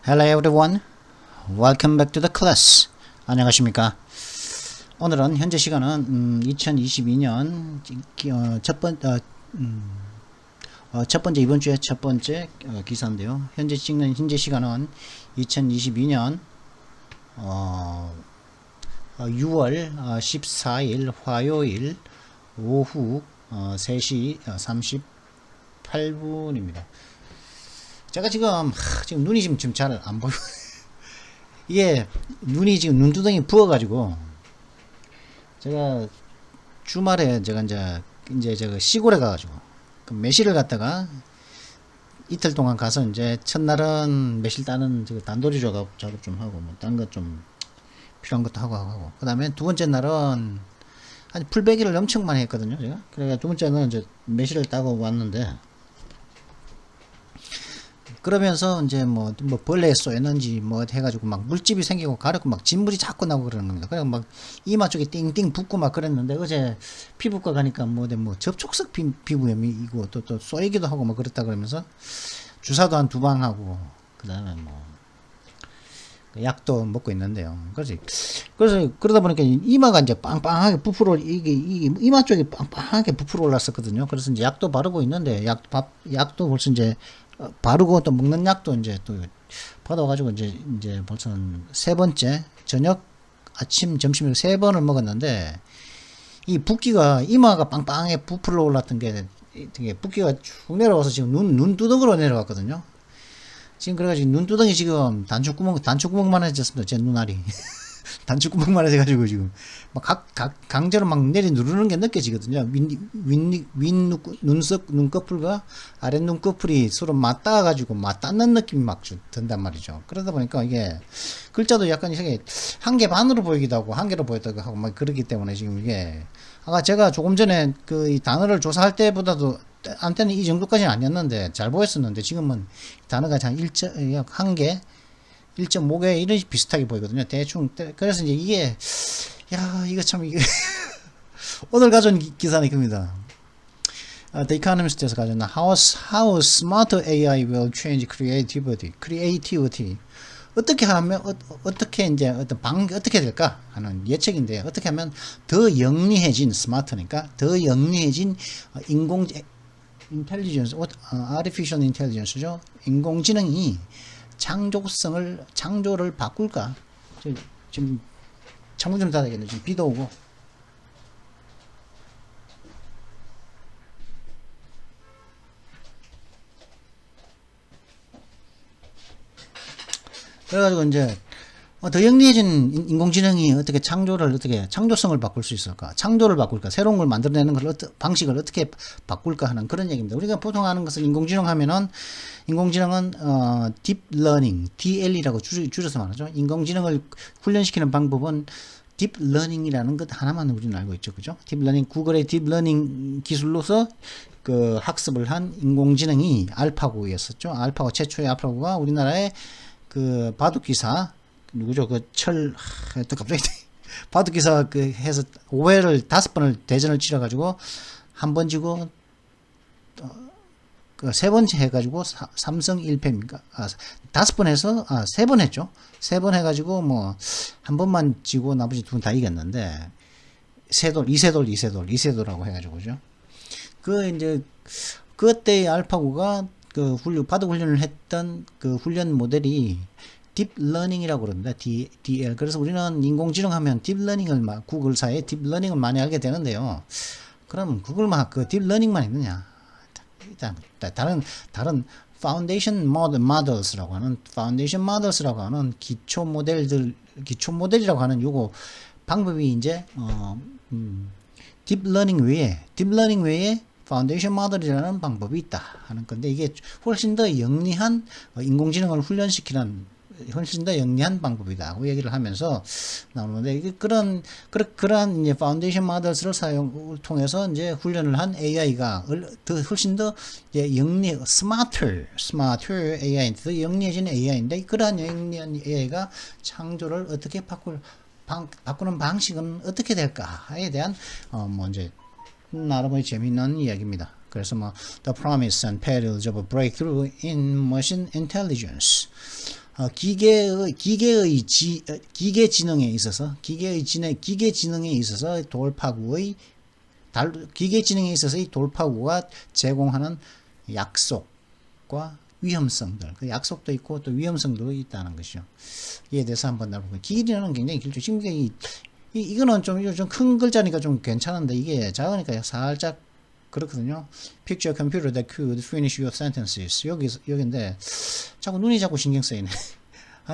Hello everyone. Welcome back to the class. 안녕하십니까? 오늘은 현재 시간은 2022년 첫 번째 이번 주에 첫 번째 기사인데요. 현재 시간은 2022년 6월 14일 화요일 오후 3시 38분입니다. 제가 지금 눈이 지금 잘 안 보여. 이게 눈이 지금 눈두덩이 부어가지고 제가 주말에 제가 이제 제가 시골에 가가지고 그 매실을 갔다가 이틀 동안 가서 이제 첫날은 매실 따는 단도리 작업 좀 하고 뭐 딴 것 좀 필요한 것도 하고 그 다음에 두 번째 날은 아니 풀베기를 엄청 많이 했거든요 제가. 그래가 두 번째 날은 이제 매실을 따고 왔는데, 그러면서 이제 뭐 벌레에 쏘였는지 뭐 해가지고 막 물집이 생기고 가렵고 막 진물이 자꾸 나고 그러는 겁니다. 그래서 막 이마 쪽에 띵띵 붓고 막 그랬는데, 어제 피부과 가니까 뭐 접촉성 피부염이고 또 쏘이기도 하고 막 그랬다 그러면서 주사도 한 2방 하고 그 다음에 뭐 약도 먹고 있는데요. 그래서 그러다 보니까 이마가 이제 빵빵하게 부풀어, 이게 이마 쪽이 빵빵하게 부풀어 올랐었거든요. 그래서 이제 약도 바르고 있는데, 약도 벌써 이제 바르고 또 먹는 약도 이제 또 받아가지고 이제 벌써 3번째, 저녁, 아침, 점심 3번을 먹었는데, 이 붓기가 이마가 빵빵하게 부풀어 올랐던 게 되게 붓기가 쭉 내려와서 지금 눈두덩으로 내려왔거든요. 지금 그래가지고 눈두덩이 지금 단추구멍만 해졌습니다. 제 눈알이. 단추구멍만 해가지고 지금 막 강제로 막 내리 누르는 게 느껴지거든요. 눈꺼풀과 아래 눈꺼풀이 서로 맞닿아가지고 맞닿는 느낌이 막 든단 말이죠. 그러다 보니까 이게 글자도 약간 이상하게 한 개 반으로 보이기도 하고 한 개로 보였다고 하고 막 그러기 때문에 지금 이게, 아까 제가 조금 전에 이 단어를 조사할 때보다도 한때는 이 정도까지는 아니었는데 잘 보였었는데, 지금은 단어가 한 개 1.5개 이런 비슷하게 보이거든요. 대충. 그래서 이제 이게 이거 참 이게 오늘 가져온 기사는 이겁니다. The Economist에서 가져온 How Smart AI Will Change Creativity. 어떻게 하면 어떻게 이제 어떻게 될까 하는 예측인데, 어떻게 하면 더 영리해진, 스마트니까 더 영리해진 artificial intelligence죠. 인공지능이 창조를 바꿀까? 지금 창문 좀 닫아야겠네. 지금 비도 오고. 그래가지고 이제 더 영리해진 인공지능이 어떻게 창조성을 바꿀 수 있을까? 창조를 바꿀까? 새로운 걸 만들어내는 방식을 어떻게 바꿀까 하는 그런 얘기입니다. 우리가 보통 하는 것은 인공지능은 딥러닝, DL이라고 줄여서 말하죠. 인공지능을 훈련시키는 방법은 딥러닝이라는 것 하나만 우리는 알고 있죠, 그죠? 딥러닝, 구글의 딥러닝 기술로서 그 학습을 한 인공지능이 알파고였었죠. 최초의 알파고가 우리나라의 그 바둑기사 누구죠? 또 갑자기 바둑기사 해서 5회를 5번을 대전을 치러가지고 한 번 지고 세 번째 해가지고 3승 1패입니까? 5번 해서 3번 했죠. 3번 해가지고 뭐 한 번만 지고 나머지 2번 다 이겼는데, 이세돌하고 해가지고 그죠. 이제 그때의 알파고가 바둑 훈련을 했던 그 훈련 모델이 딥러닝이라고 그럽니다. DL. 그래서 우리는 인공지능 하면 구글사의 딥러닝을 많이 알게 되는데요. 그럼 딥러닝만 있느냐? 일단 다른 파운데이션 모델스라고 하는 기초 모델이라고 하는 요거 방법이 이제 딥러닝 외에 파운데이션 모델이라는 방법이 있다 하는 건데, 이게 훨씬 더 영리한 인공지능을 훈련시키는 훨씬 더 영리한 방법이다고 얘기를 하면서 나오는데, 이게 그러한 이제 파운데이션 모델스를 통해서 이제 훈련을 한 AI가 훨씬 더 스마트 AI, 더 영리해진 AI인데, 그러한 영리한 AI가 창조를 어떻게 바꾸는 방식은 어떻게 될까에 대한 이제 나름의 재미있는 이야기입니다. 그래서 The Promise and Perils of a Breakthrough in Machine Intelligence. 기계지능에 있어서 기계지능에 있어서 기계지능에 있어서의 돌파구가 제공하는 약속과 위험성들, 그 약속도 있고 또 위험성도 있다는 것이죠. 이에 대해서 한번 나눠보고, 길이는 굉장히 길죠. 지금 이거는 좀 큰 글자니까 좀 괜찮은데 이게 작으니까 살짝 그렇거든요. Picture computer that could finish your sentences. 여기인데 자꾸 눈이 자꾸 신경 쓰이네.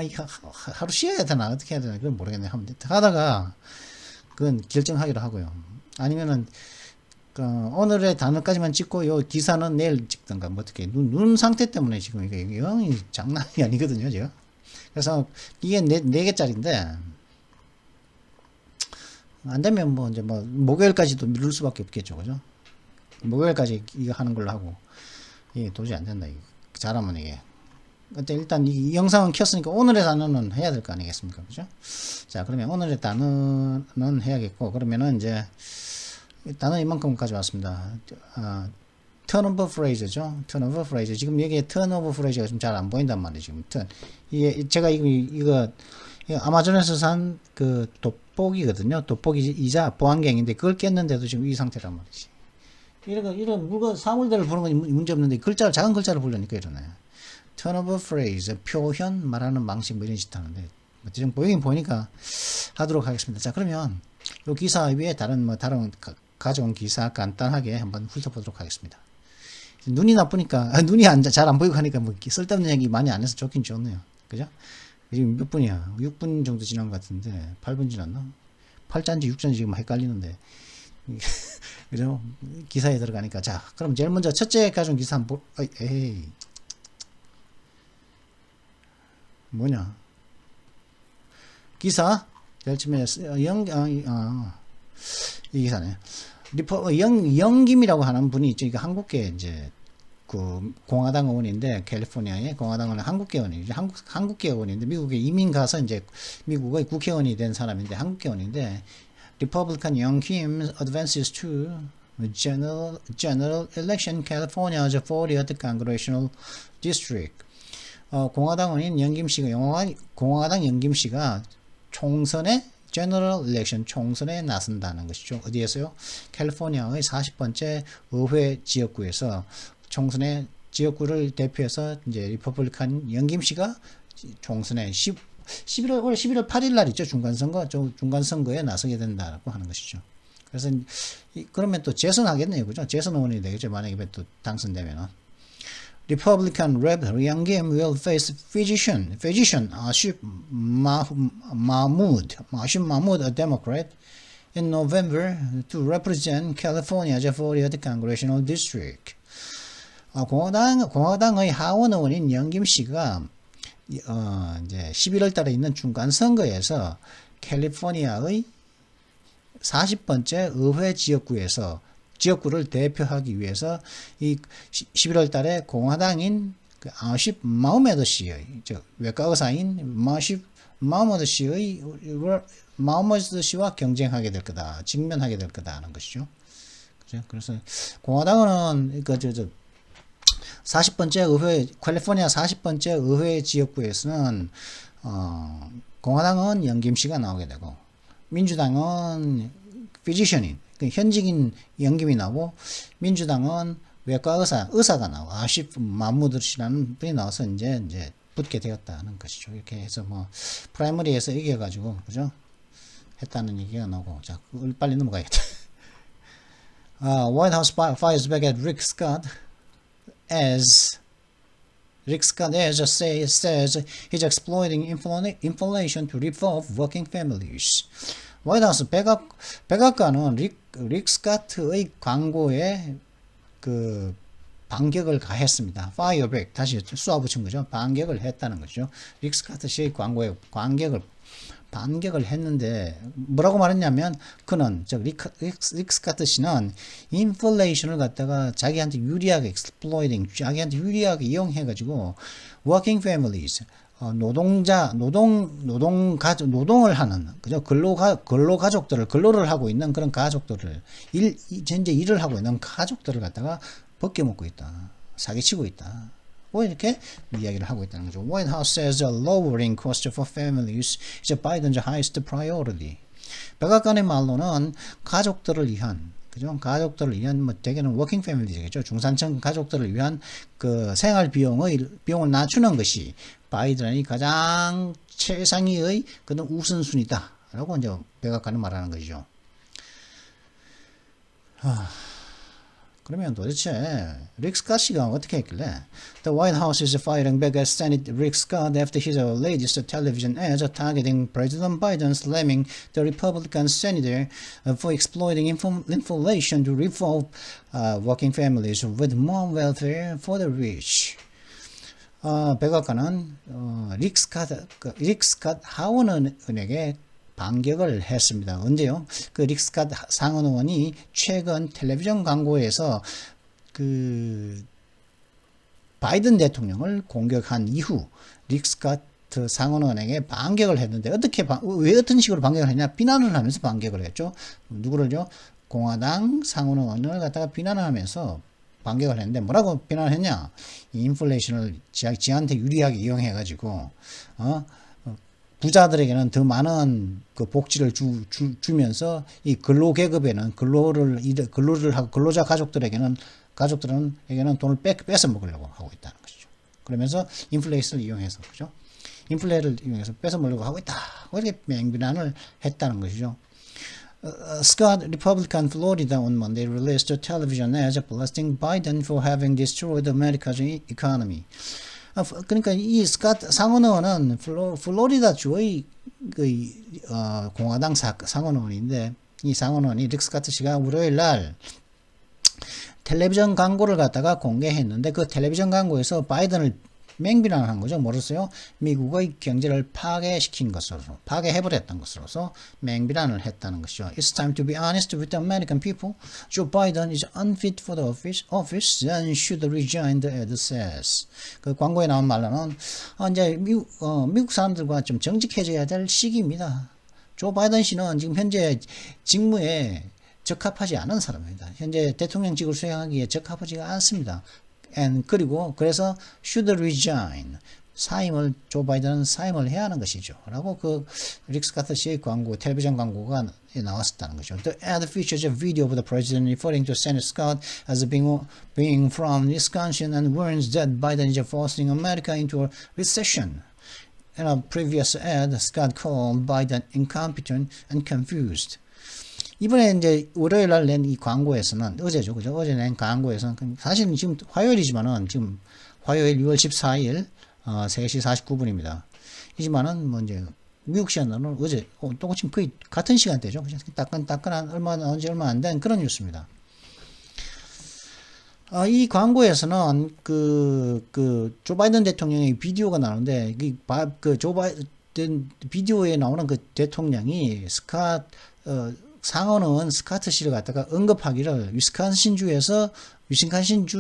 이거 하루 쉬어야 되나 어떻게 해야 되나 그건 모르겠네. 하다가 그건 결정하기로 하고요. 아니면은 오늘의 단어까지만 찍고 요 기사는 내일 찍던가 뭐 어떻게 눈 상태 때문에 지금 이게 영이 장난이 아니거든요 지금. 그래서 이게 네 개짜리인데 안 되면 뭐 이제 뭐 목요일까지도 미룰 수밖에 없겠죠, 그죠? 목요일까지 이거 하는 걸로 하고 이게 도저히 안 된다 이거 잘하면 이게. 근데 일단 이 영상은 켰으니까 오늘의 단어는 해야 될 거 아니겠습니까, 그죠? 자, 그러면 오늘의 단어는 해야겠고, 그러면은 이제 단어 이만큼 가져왔습니다. turnover phrase죠. turnover phrase. 지금 여기에 turnover phrase가 좀 잘 안 보인단 말이에요. 지금 이게 제가 이거 아마존에서 산 그 돋보기거든요. 돋보기이자 보안경인데 그걸 깼는데도 지금 이 상태란 말이지. 이런 물건 사물들을 보는 건 문제 없는데 작은 글자를 보려니까 이러네. turnover phrase, 표현 말하는 방식 뭐 이런 짓 하는데 지금 보이니까 하도록 하겠습니다. 자, 그러면 이 기사 위에 다른 가져온 기사 간단하게 한번 훑어보도록 하겠습니다. 눈이 나쁘니까 눈이 잘 안 보이고 하니까 뭐 쓸데없는 얘기 많이 안 해서 좋긴 좋네요. 그죠? 지금 몇 분이야? 6분 정도 지난 것 같은데 8분 지났나? 8자인지 6자인지 지금 헷갈리는데 그죠? 기사에 들어가니까. 자, 그럼 제일 먼저 첫째 가져온 기사 한번 에이 뭐냐? 기사 제일 처음에 이 기사네. 영김이라고 하는 분이 있죠. 이거 한국계 이제 그 공화당 의원인데 캘리포니아의 공화당 의원 한국계 의원이죠. 한국계 의원인데 미국에 이민 가서 이제 미국의 국회의원이 된 사람인데 한국계 의원인데 Republican Young Kim advances to general election California's 40th congressional district. 공화당원인 영김 씨가 공화당 영김 씨가 General Election 총선에 나선다는 것이죠. 어디에서요? 캘리포니아의 40번째 의회 지역구에서 총선의 지역구를 대표해서 이제 리퍼블리칸 영김 씨가 총선에 올 11월 8일 날 있죠. 중간선거에 나서게 된다고 하는 것이죠. 그래서 그러면 또 재선하겠네요. 그죠? 재선 의원이 되겠죠. 만약에 또 당선되면은. Republican Rep. Young will face physician Ashif Mahmood, a Democrat, in November to represent California's 40th congressional district. 공화당의 하원 의원인 영김 씨가 이제 11월 달에 있는 중간 선거에서 캘리포니아의 40번째 의회 지역구를 대표하기 위해서 이 11월 달에 공화당인 그 아쉽 마우메드 씨의 외과 의사인 마우메드 씨와 경쟁하게 될 거다. 직면하게 될 거다 하는 것이죠. 그죠? 그래서 공화당은 40번째 캘리포니아 40번째 의회 지역구에서는 공화당은 영김 씨가 나오게 되고 민주당은 피지션인 현직인 영김이 나오고 민주당은 외과 의사가 나오고 아시프 마무드 씨라는 분이 나와서 이제 붙게 되었다는 것이죠. 이렇게 해서 뭐 프라이머리에서 이겨가지고 그죠? 했다는 얘기가 나오고. 자, 빨리 넘어가야겠다. White House fires back at Rick Scott as says he's exploiting inflation to rip off working families. 화이트하우스 백악관은 릭 스카트의 광고에 그 반격을 가했습니다. 파이어백 다시 쏘아 붙인 거죠. 반격을 했다는 거죠. 릭 스카트 씨의 광고에 반격을 했는데 뭐라고 말했냐면 그는 릭 스카트 씨는 인플레이션을 갖다가 자기한테 유리하게 자기한테 유리하게 이용해 가지고 working families 노동을 하는, 그죠? 근로를 하고 있는 그런 가족들을, 현재 일을 하고 있는 가족들을 갖다가 벗겨먹고 있다. 사기치고 있다. 뭐 이렇게 이야기를 하고 있다는 거죠. White House says the lowering cost for families is Biden's highest priority. 백악관의 말로는 가족들을 위한, 그죠? 가족들을 위한, 뭐, 대개는 워킹 패밀리겠죠. 중산층 가족들을 위한 그 생활 비용을 낮추는 것이 바이든이 가장 최상위의 그런 우선순위다. 라고 이제 백악관은 말하는 것이죠. 그러면 도대체 릭 스캇 씨가 어떻게 했길래 The White House is firing back at Senate Rick Scott after his latest television ads targeting President Biden, slamming the Republican senator for exploiting inflation to reward working families with more welfare for the rich. 백악관은 릭 스캇 하원의원에게 반격을 했습니다. 언제요? 그 릭 스캇 상원 의원이 최근 텔레비전 광고에서 그 바이든 대통령을 공격한 이후 릭 스캇 상원 의원에게 반격을 했는데 왜 어떤 식으로 반격을 했냐? 비난을 하면서 반격을 했죠. 누구를요? 공화당 상원 의원을 갖다가 비난을 하면서 반격을 했는데 뭐라고 비난했냐? 인플레이션을 지한테 유리하게 이용해가지고 부자들에게는 더 많은 그 복지를 주면서 이 근로계급에는 근로를 하고 근로자 가족들에게는 돈을 뺏어 먹으려고 하고 있다는 것이죠. 그러면서 인플레이션을 이용해서, 그죠? 인플레를 이용해서 뺏어 먹으려고 하고 있다. 이렇게 맹비난을 했다는 것이죠. Scott, Republican Florida on Monday released a television ad blasting Biden for having destroyed America's economy. 그러니까 이 스캇 상원의원은 플로리다 주의 공화당 상원의원인데 이 상원의원이 릭 스캇 씨가 월요일 날 텔레비전 광고를 갖다가 공개했는데 그 텔레비전 광고에서 바이든을 맹비난한 거죠. 뭐로서요? 미국의 경제를 파괴해버렸던 것으로서 맹비난을 했다는 것이죠. It's time to be honest with the American people. Joe Biden is unfit for the office and should resign, the ad says. 그 광고에 나온 말로는 이제 미국 사람들과 좀 정직해져야 될 시기입니다. 조 바이든 씨는 지금 현재 직무에 적합하지 않은 사람입니다. 현재 대통령직을 수행하기에 적합하지가 않습니다. 그리고 그래서 should resign, 조 바이든은 사임을 해야 하는 것이죠. 라고 그 릭 스캇 씨의 텔레비전 광고가 나왔었다는 거죠. The ad features a video of the president referring to Senator Scott as being from Wisconsin and warns that Biden is forcing America into a recession. In a previous ad, Scott called Biden incompetent and confused. 이번에 이제 월요일 날 낸 이 광고에서는 어제죠, 그죠? 어제 낸 광고에서는 사실 지금 화요일이지만은 지금 화요일 6월 14일 3시 49분입니다. 이지만은 뭐 이제 미국 시간으로는 어제 또 지금 거의 같은 시간대죠. 그죠? 따끈한 얼마 안 된 그런 뉴스입니다. 이 광고에서는 조 바이든 대통령의 비디오가 나오는데 조 바이든 비디오에 나오는 그 대통령이 상원은 스캇 씨를 갖다가 언급하기를 위스콘신주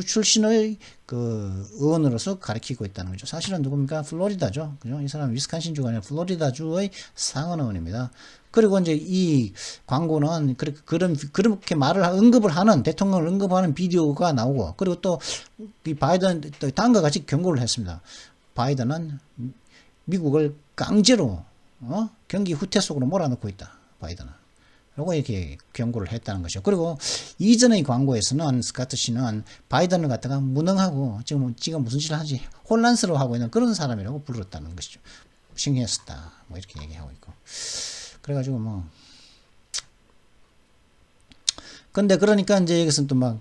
출신의 그 의원으로서 가리키고 있다는 거죠. 사실은 누굽니까? 플로리다죠. 그죠? 이 사람은 위스콘신주가 아니라 플로리다주의 상원 의원입니다. 그리고 이제 이 광고는 그렇게 언급을 하는, 대통령을 언급하는 비디오가 나오고, 그리고 또 이 바이든 다음과 같이 경고를 했습니다. 바이든은 미국을 강제로 경기 후퇴 속으로 몰아넣고 있다. 바이든은. 라고 이렇게 경고를 했다는 것이죠. 그리고 이전의 광고에서는 스캇 씨는 바이든을 갖다가 무능하고 지금 무슨 짓을 하는지 혼란스러워하고 있는 그런 사람이라고 불렀다는 것이죠. 신경을 썼다. 뭐 이렇게 얘기하고 있고. 그래가지고 근데 그러니까 이제 여기서는 또 막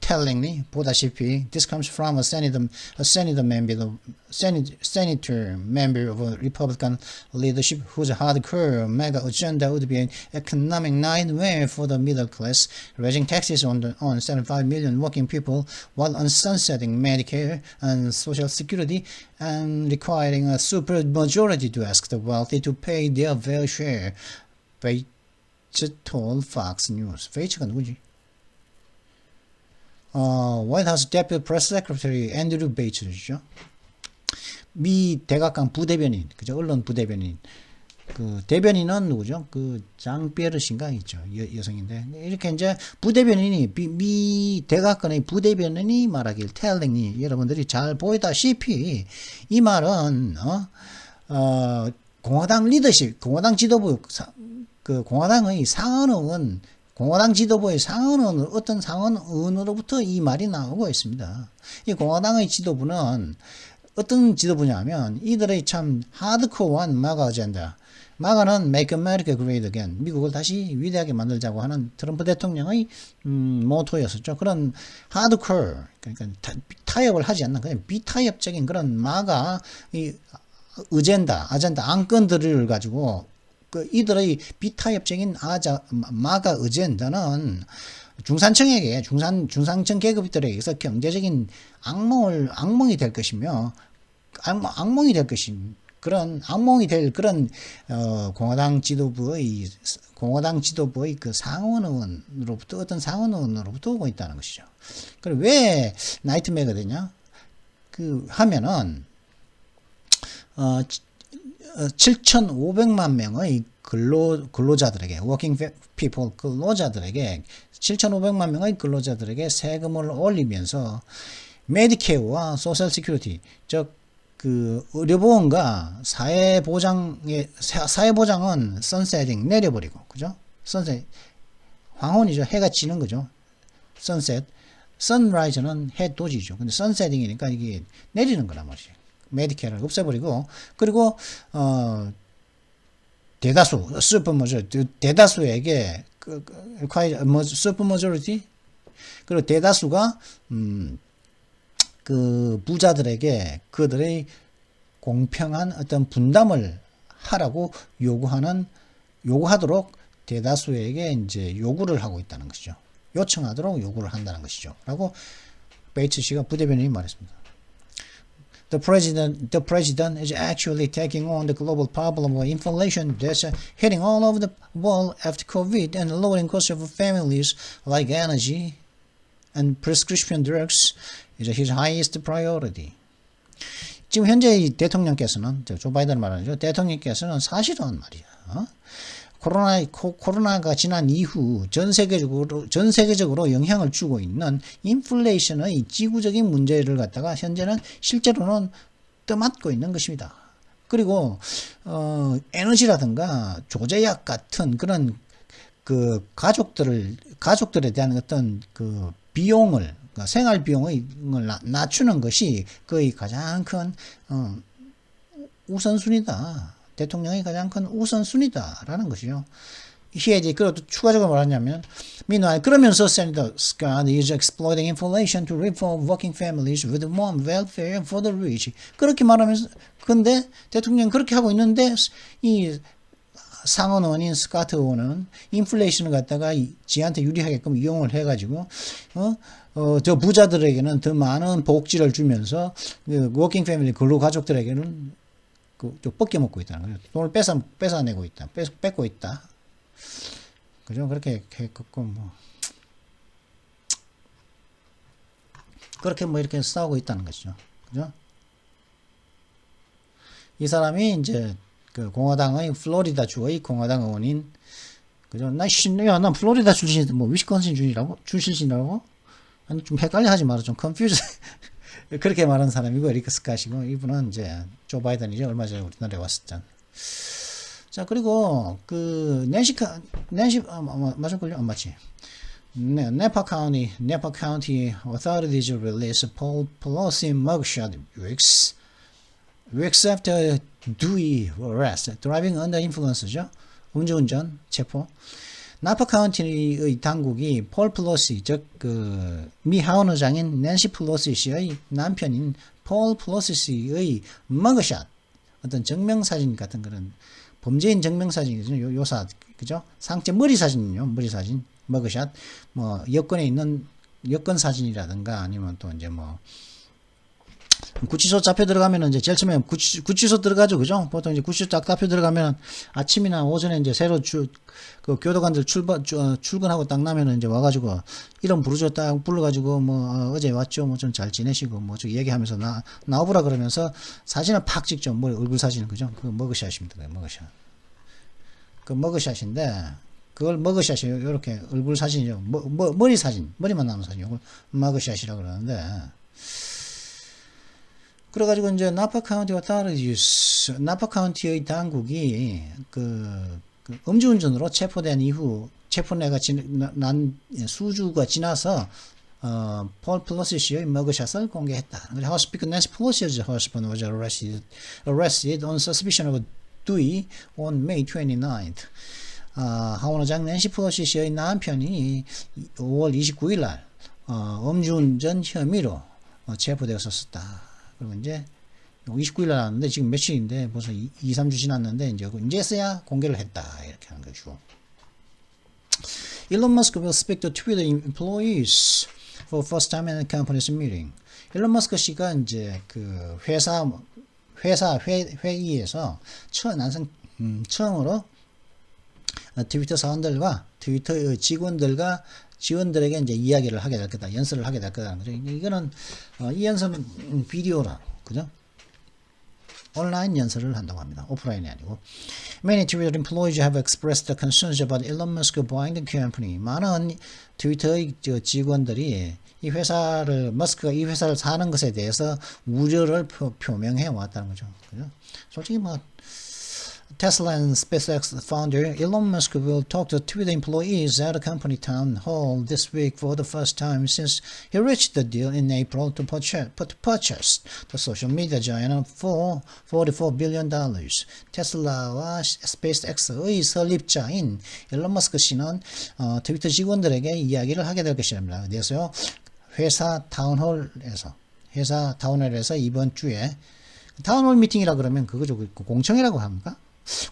tellingly 보다시피 this comes from a senator member of a Republican leadership whose hardcore mega agenda would be an economic nightmare for the middle class, raising taxes on 75 million working people while sunsetting Medicare and Social Security and requiring a super majority to ask the wealthy to pay their fair share. Veitch told Fox News. Veitch가 누구지? White House Deputy Press Secretary 앤드류 베이츠죠. 미 대각관 부대변인, 그죠? 언론 부대변인. 그 대변인은 누구죠? 그 장피에르신가 있죠. 여성인데 이렇게 이제 부대변인이 미 대각권의 부대변인이 말하길 telling 여러분들이 잘 보이다시피 이 말은 공화당 리더십, 공화당 지도부 그 공화당의 상원의원, 공화당 지도부의 상원의원 어떤 상원의원으로부터 이 말이 나오고 있습니다. 이 공화당의 지도부는 어떤 지도부냐면 이들의 참 하드코어한 마가 어젠다. 마가는 Make America Great Again. 미국을 다시 위대하게 만들자고 하는 트럼프 대통령의 모토였었죠. 그런 하드코어, 그러니까 타협을 하지 않는 그냥 비타협적인 그런 마가 이 아젠다, 안건들을 가지고 그 이들의 비타협적인 마가 어젠다는 중산층에게 중산층 계급들에게서 경제적인 악몽이 될 것이며 악몽이 될 것인 그런 악몽이 될 그런 공화당 지도부의 그 상원의원으로부터 어떤 상원의원으로부터 오고 있다는 것이죠. 그럼 왜 나이트메어가 되냐? 그 하면은 7,500만 명의 근로자들에게 working people 근로자들에게 7,500만 명의 근로자들에게 세금을 올리면서 메디케어와 소셜 시큐리티 즉 그 의료보험과 사회보장은 선셋팅 내려버리고 그죠? 선셋 황혼이죠. 해가 지는 거죠. 선셋 선라이즈는 해 도지죠. 근데 선셋팅이니까 이게 내리는 거란 말이죠. 메디케어를 없애버리고 그리고 대다수에게 슈퍼 머저리티 그리고 대다수가 그 부자들에게 그들의 공평한 어떤 분담을 하라고 요구하도록 대다수에게 이제 요구를 하고 있다는 것이죠. 요청하도록 요구를 한다는 것이죠. 라고 베이츠 씨가 부대변인이 말했습니다. The president is actually taking on the global problem of inflation that's hitting all over the world after COVID and lowering costs of families like energy and prescription drugs is his highest priority. 지금 현재 이 대통령께서는 조 바이든 말하죠. 대통령께서는 사실은 말이야. 코로나가 지난 이후 전 세계적으로 영향을 주고 있는 인플레이션의 지구적인 문제를 갖다가 현재는 실제로는 떠맡고 있는 것입니다. 그리고 에너지라든가 조제약 같은 그런 그 가족들에 대한 어떤 그 비용을 생활 비용을 낮추는 것이 거의 가장 큰 우선순위다. 대통령이 가장 큰 우선순위다라는 것이죠. 이게 그것도 추가적으로 말하냐면, meanwhile, 그러면서 Senator Scott is exploiting inflation to reform working families with more welfare for the rich. 그렇게 말하면서, 근데 대통령이 그렇게 하고 있는데 이 상원의원인 스카트 의원은 인플레이션을 갖다가 지한테 유리하게끔 이용을 해가지고 저 부자들에게는 더 많은 복지를 주면서 그 워킹 패밀리 근로가족들에게는 좀 뺏겨먹고 있다는 거죠. 돈을 뺏어내고 있다. 뺏고 있다. 그죠? 그렇게 했고, 그렇게 이렇게 싸우고 있다는 것이죠. 그죠? 이 사람이 이제 그 공화당의 플로리다 주의 공화당 의원인, 그죠? 난 플로리다 출신인데, 위스콘신 출신이라고? 아니, 좀 헷갈려 하지 마라. 좀 컨퓨즈. 그렇게 말하는 사람이고, 에리크 스캇이고, 이분은 이제 조 바이든이죠. 얼마 전에 우리나라에 왔었잖아. 자, 그리고 낸시 맞을걸요? 안 맞지? Napa County authorities release Paul Pelosi mugshot weeks after Dewey arrest. Driving under influence죠. 음주운전 체포. 나파 카운티의 당국이 폴 플로시, 즉 미 하원 의장인 낸시 플로시 씨의 남편인 폴 플로시 씨의 머그샷, 어떤 증명사진 같은 그런 범죄인 증명사진이죠. 요사, 그죠? 상체 머리 사진이요. 머리 사진, 머그샷. 여권에 있는 여권 사진이라든가 아니면 또 이제 구치소 잡혀 들어가면은 이제 제일 처음에 구치소 들어가죠. 그죠? 보통 이제 구치소 딱 잡혀 들어가면 아침이나 오전에 이제 새로 그 교도관들 출근하고 딱 나면은 이제 와가지고 이름 부르죠. 딱 불러가지고 어제 왔죠. 좀 잘 지내시고 좀 얘기하면서 나오보라 그러면서 사진을 팍 찍죠. 얼굴 사진은 그죠? 그 머그샷입니다. 머그샷. 그 머그샷인데 그걸 머그샷이 이렇게 얼굴 사진이죠. 머리 사진, 머리만 나오는 사진. 이걸 머그샷이라고 그러는데 그래가지고 이제 나파 카운티와 authorities, 나파 카운티의 당국이 그 음주운전으로 체포된 이후 체포내가 난 수주가 지나서 폴 플러시의 머그샷을 공개했다. Speaker Nancy Pelosi's husband was arrested on suspicion of dui on May 29th. 하원의장 낸시 플러시 씨의 남편이 5월 29일 날 음주운전 혐의로 체포되었었다. 그리고 이제 29일 날 나왔는데 지금 며칠인데 벌써 2, 3주 지났는데 이제서야 공개를 했다. 이렇게 하는 거죠. Elon Musk will speak to Twitter employees for first time in the company's meeting. 일론 머스크 씨가 이제 그 회사 회의에서 처음으로 트위터 사원들과 트위터 직원들에게 이제 이야기를 하게 될 거다. 연설을 하게 될 거다. 이거는 이 연설은 비디오라. 그죠? 온라인 연설을 한다고 합니다. 오프라인이 아니고. Many Twitter employees have expressed concerns about Elon Musk buying the company. 많은 트위터의 직원들이 이 회사를 머스크가 이 회사를 사는 것에 대해서 우려를 표명해 왔다는 거죠. 그죠? 솔직히 뭐 Tesla and SpaceX founder Elon Musk will talk to Twitter employees at a company town hall this week for the first time since he reached the deal in April to purchase the social media giant for $44 billion. 테슬라와 SpaceX의 설립자인 일론 머스크 씨는 트위터 직원들에게 이야기를 하게 될 것이랍니다. 그래서요, 회사 타운홀에서 이번 주에 타운홀 미팅이라 그러면 그거죠. 공청회라고 합니까?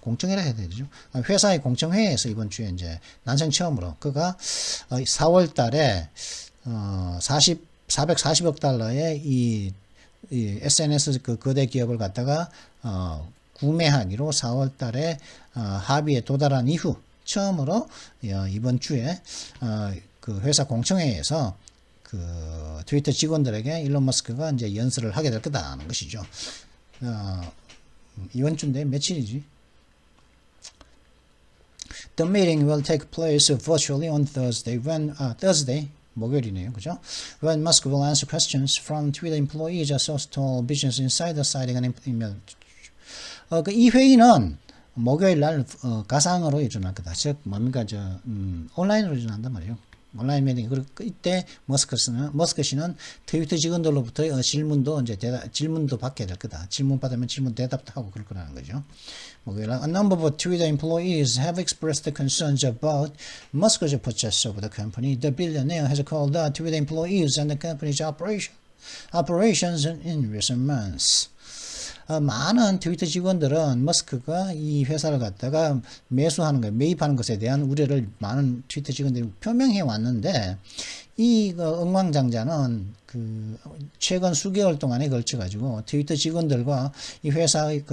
공청회라 해야 되죠. 회사의 공청회에서 이번 주에 이제 난생 처음으로 그가 4월 달에 440억 달러의 이 SNS 그 거대 기업을 갖다가 구매하기로 4월 달에 합의에 도달한 이후 처음으로 이번 주에 그 회사 공청회에서 그 트위터 직원들에게 일론 머스크가 이제 연설을 하게 될 거다는 것이죠. 이번 주인데 며칠이지? The meeting will take place virtually on Thursday. Thursday 목요일이네요, 그죠? When Musk will answer questions from Twitter employees, a source told Business Insider, citing an email. 이 회의는 목요일 날 가상으로 일어날 거다. 즉 뭡니까 온라인으로 일어난단 말이에요. 온라인 미팅. 그리고 이때 머스크 씨는 트위터 직원들로부터 질문도 받게 될 거다. 질문 받으면 질문 대답도 하고 그럴 거라는 거죠. A number of Twitter employees have expressed concerns about Musk's purchase of the company. The billionaire has called out Twitter employees and the company's operations in recent months. 많은 트위터 직원들은 머스크가 이 회사를 갖다가 매입하는 것에 대한 우려를 많은 트위터 직원들이 표명해 왔는데 이 엉망장자는 그 최근 수개월 동안에 걸쳐 가지고 트위터 직원들과 이 회사의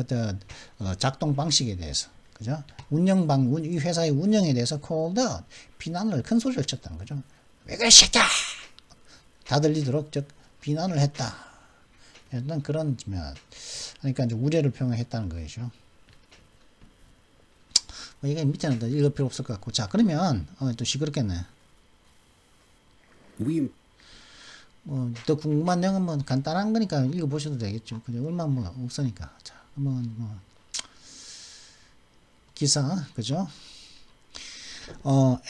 작동 방식에 대해서, 그죠? 이 회사의 운영에 대해서 called out, 비난을 큰 소리를 쳤다는 거죠. 왜 그래 새끼야! 다 들리도록 비난을 했다. 일단 그런 그러니까 이제 우려를 표명했다는 거죠. 이게 밑에는 더 읽을 필요 없을 것 같고. 자, 그러면 또 시끄럽겠네. 더 궁금한 내용은 간단한 거니까 읽어보셔도 되겠죠. 그냥 얼마 없으니까. 자, 기사, 그죠?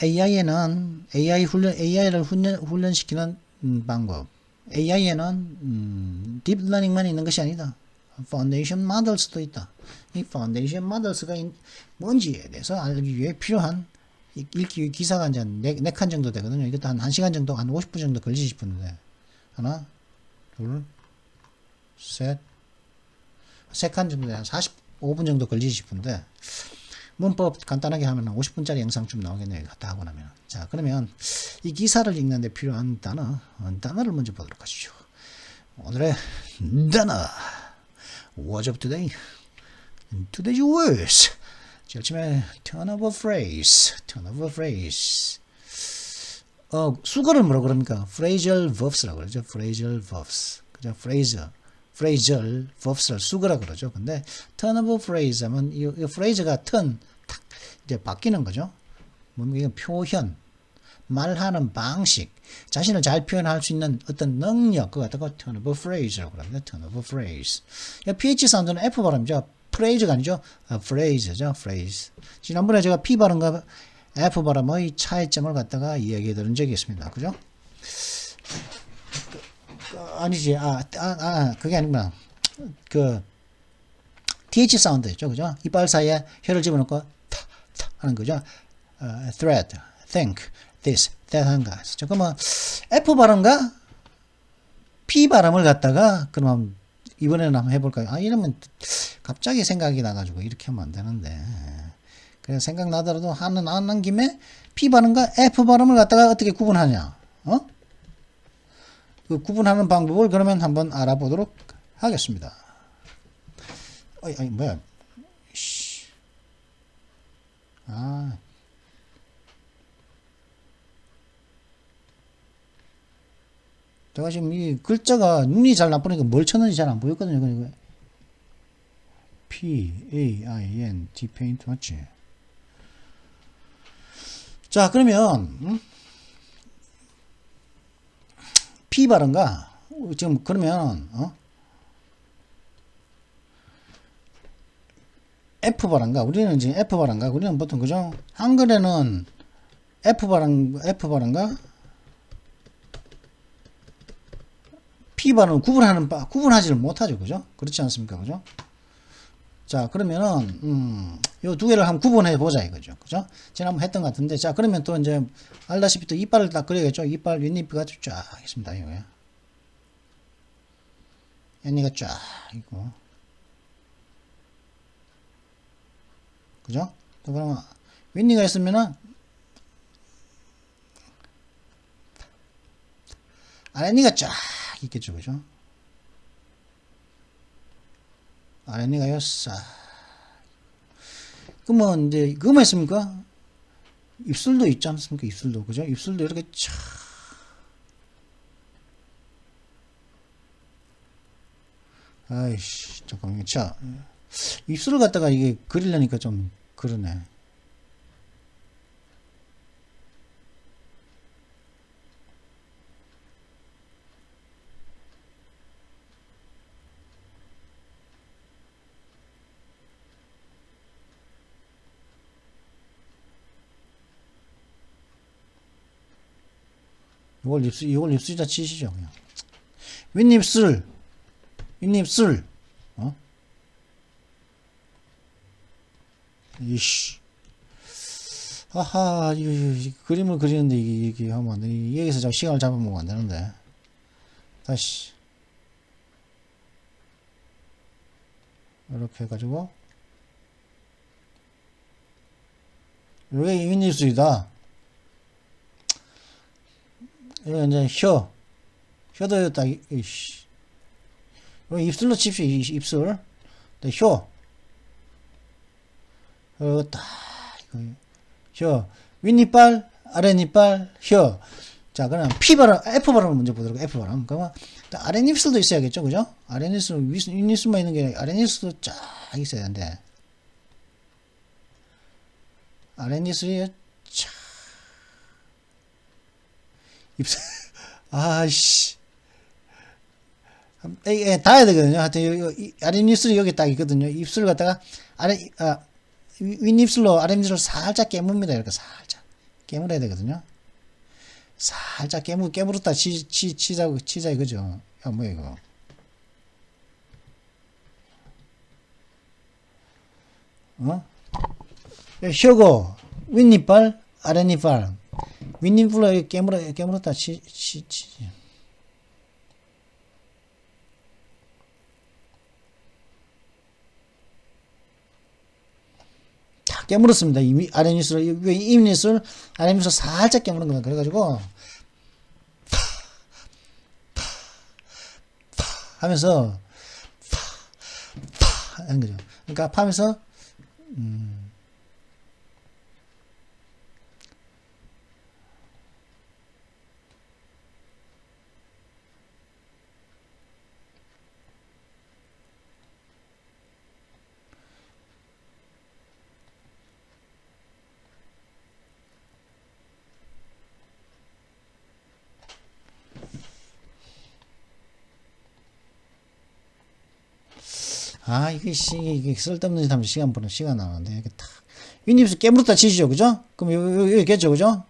AI를 훈련시키는 방법. AI에는 딥러닝만 있는 것이 아니다. 파운데이션 모델스도 있다. 이 파운데이션 모델스가 뭔지에 대해서 알기 위해 필요한 읽기 위해 기사가 이제 4칸 정도 되거든요. 이것도 한 1시간 정도, 한 50분 정도 걸리지 싶은데. 하나, 둘, 셋, 3칸 정도, 한 45분 정도 걸리지 싶은데, 문법 간단하게 하면 50분짜리 영상 좀 나오겠네요. 다 하고 나면. 자, 그러면 이 기사를 읽는데 필요한 단어를 먼저 보도록 하시죠. 오늘의 단어. What's up today? Today's words. 제일 처음에 turn of a phrase. 수거를 뭐라고 그럽니까? phrasal verbs라고 그러죠. phrasal verbs. 그죠? phrasal verbs를 수거라고 그러죠. 근데 turn of a phrase 하면 이 phrase가 turn, 이제 바뀌는 거죠. 뭡니까? 이건 표현, 말하는 방식, 자신을 잘 표현할 수 있는 어떤 능력, 그거 갖다가 turn of phrase라고 합니다. turn of phrase. ph 사운드는 f 발음이죠. phrase가 아니죠. phrase죠. phrase. 지난번에 제가 p 발음과 f 발음의 차이점을 갖다가 이야기해 드린 적이 있습니다. 그죠? 아니지. 그게 아니구나. 그 th 사운드였죠. 그죠? 이빨 사이에 혀를 집어넣고 타 하는 거죠. thread, think, this, that 하는 거. 그러면 F 발음과 P 발음을 갖다가 그럼 이번에는 한번 해볼까요? 이러면 갑자기 생각이 나가지고 이렇게 하면 안 되는데. 그래서 생각나더라도 하는 김에 P 발음과 F 발음을 갖다가 어떻게 구분하냐? 그 구분하는 방법을 그러면 한번 알아보도록 하겠습니다. 뭐야? 제가 지금 이 글자가 눈이 잘 나쁘니까 뭘 쳤는지 잘 안 보였거든요. 그러니까 P-A-I-N-T 페인트 맞지? 자, 그러면 P 발음과 지금 그러면 F 발음과 우리는 지금 F 발음과 우리는 보통 그죠? 한글에는 F 발음과 P 발음을 구분하지를 못하죠. 그죠? 그렇지 않습니까? 그죠? 자, 그러면은, 요 두 개를 한번 구분해 보자 이거죠. 그죠? 지난번 했던 것 같은데, 자, 그러면 또 이제, 알다시피 또 이빨을 딱 그려야겠죠? 이빨 윗니피가 쫙 있습니다. 이거야. 윗니가 쫙 있고. 그죠? 또 그러면, 윗니가 있으면은, 아랫니가 쫙 있겠죠. 그죠? 아랫니가 싹. 그러면 이제 그거만 있습니까? 입술도 있지 않습니까? 입술도. 그죠? 입술도 이렇게 쫙. 아이씨, 잠깐만요. 자, 입술을 갖다가 이게 그리려니까 좀 그러네. 이걸 입술이다 치시죠. 그냥. 윗입술, 이씨. 아하, 이 그림을 그리는데 이게 하면 안 되니. 여기서 좀 시간을 잡아먹으면 안 되는데. 다시. 이렇게 해가지고. 이게 윗입술이다. 이거 이제 혀도 딱, 이씨. 입술로 칩시오, 입술. 혀. 딱, 혀. 윗니빨, 아랫니빨, 혀. 자, 그럼 P 발음, F 발음을 먼저 보도록, F 발음. 그러면, 아랫입술도 있어야겠죠, 그죠? 아랫입술, 윗입술만 있는 게 아니라 아랫입술도 쫙 있어야 되는데. 아랫입술이 쫙. 입술, 아씨. 닿아야 되거든요. 하여튼, 아랫입술이 여기 딱 있거든요. 입술을 갖다가, 윗입술로 아랫입술을 살짝 깨뭅니다. 이렇게 살짝. 깨물어야 되거든요. 살짝 깨물었다 치자 이거죠. 뭐야, 이거. 혀고, 윗니빨, 아랫니빨. 윗니빨로 깨물었다 다 깨물었습니다. 아랫입술, 윗입술, 아랫입술 살짝 깨무는 겁니다. 그래가지고, 하면서, 하는 거죠. 그러니까, 하면서, 아, 이게 쓸데없는 짓 하면 시간 보는 시간 나오는데, 이게 딱. 윗입술 깨물었다 치시죠, 그죠? 그럼 여기 있겠죠, 그죠?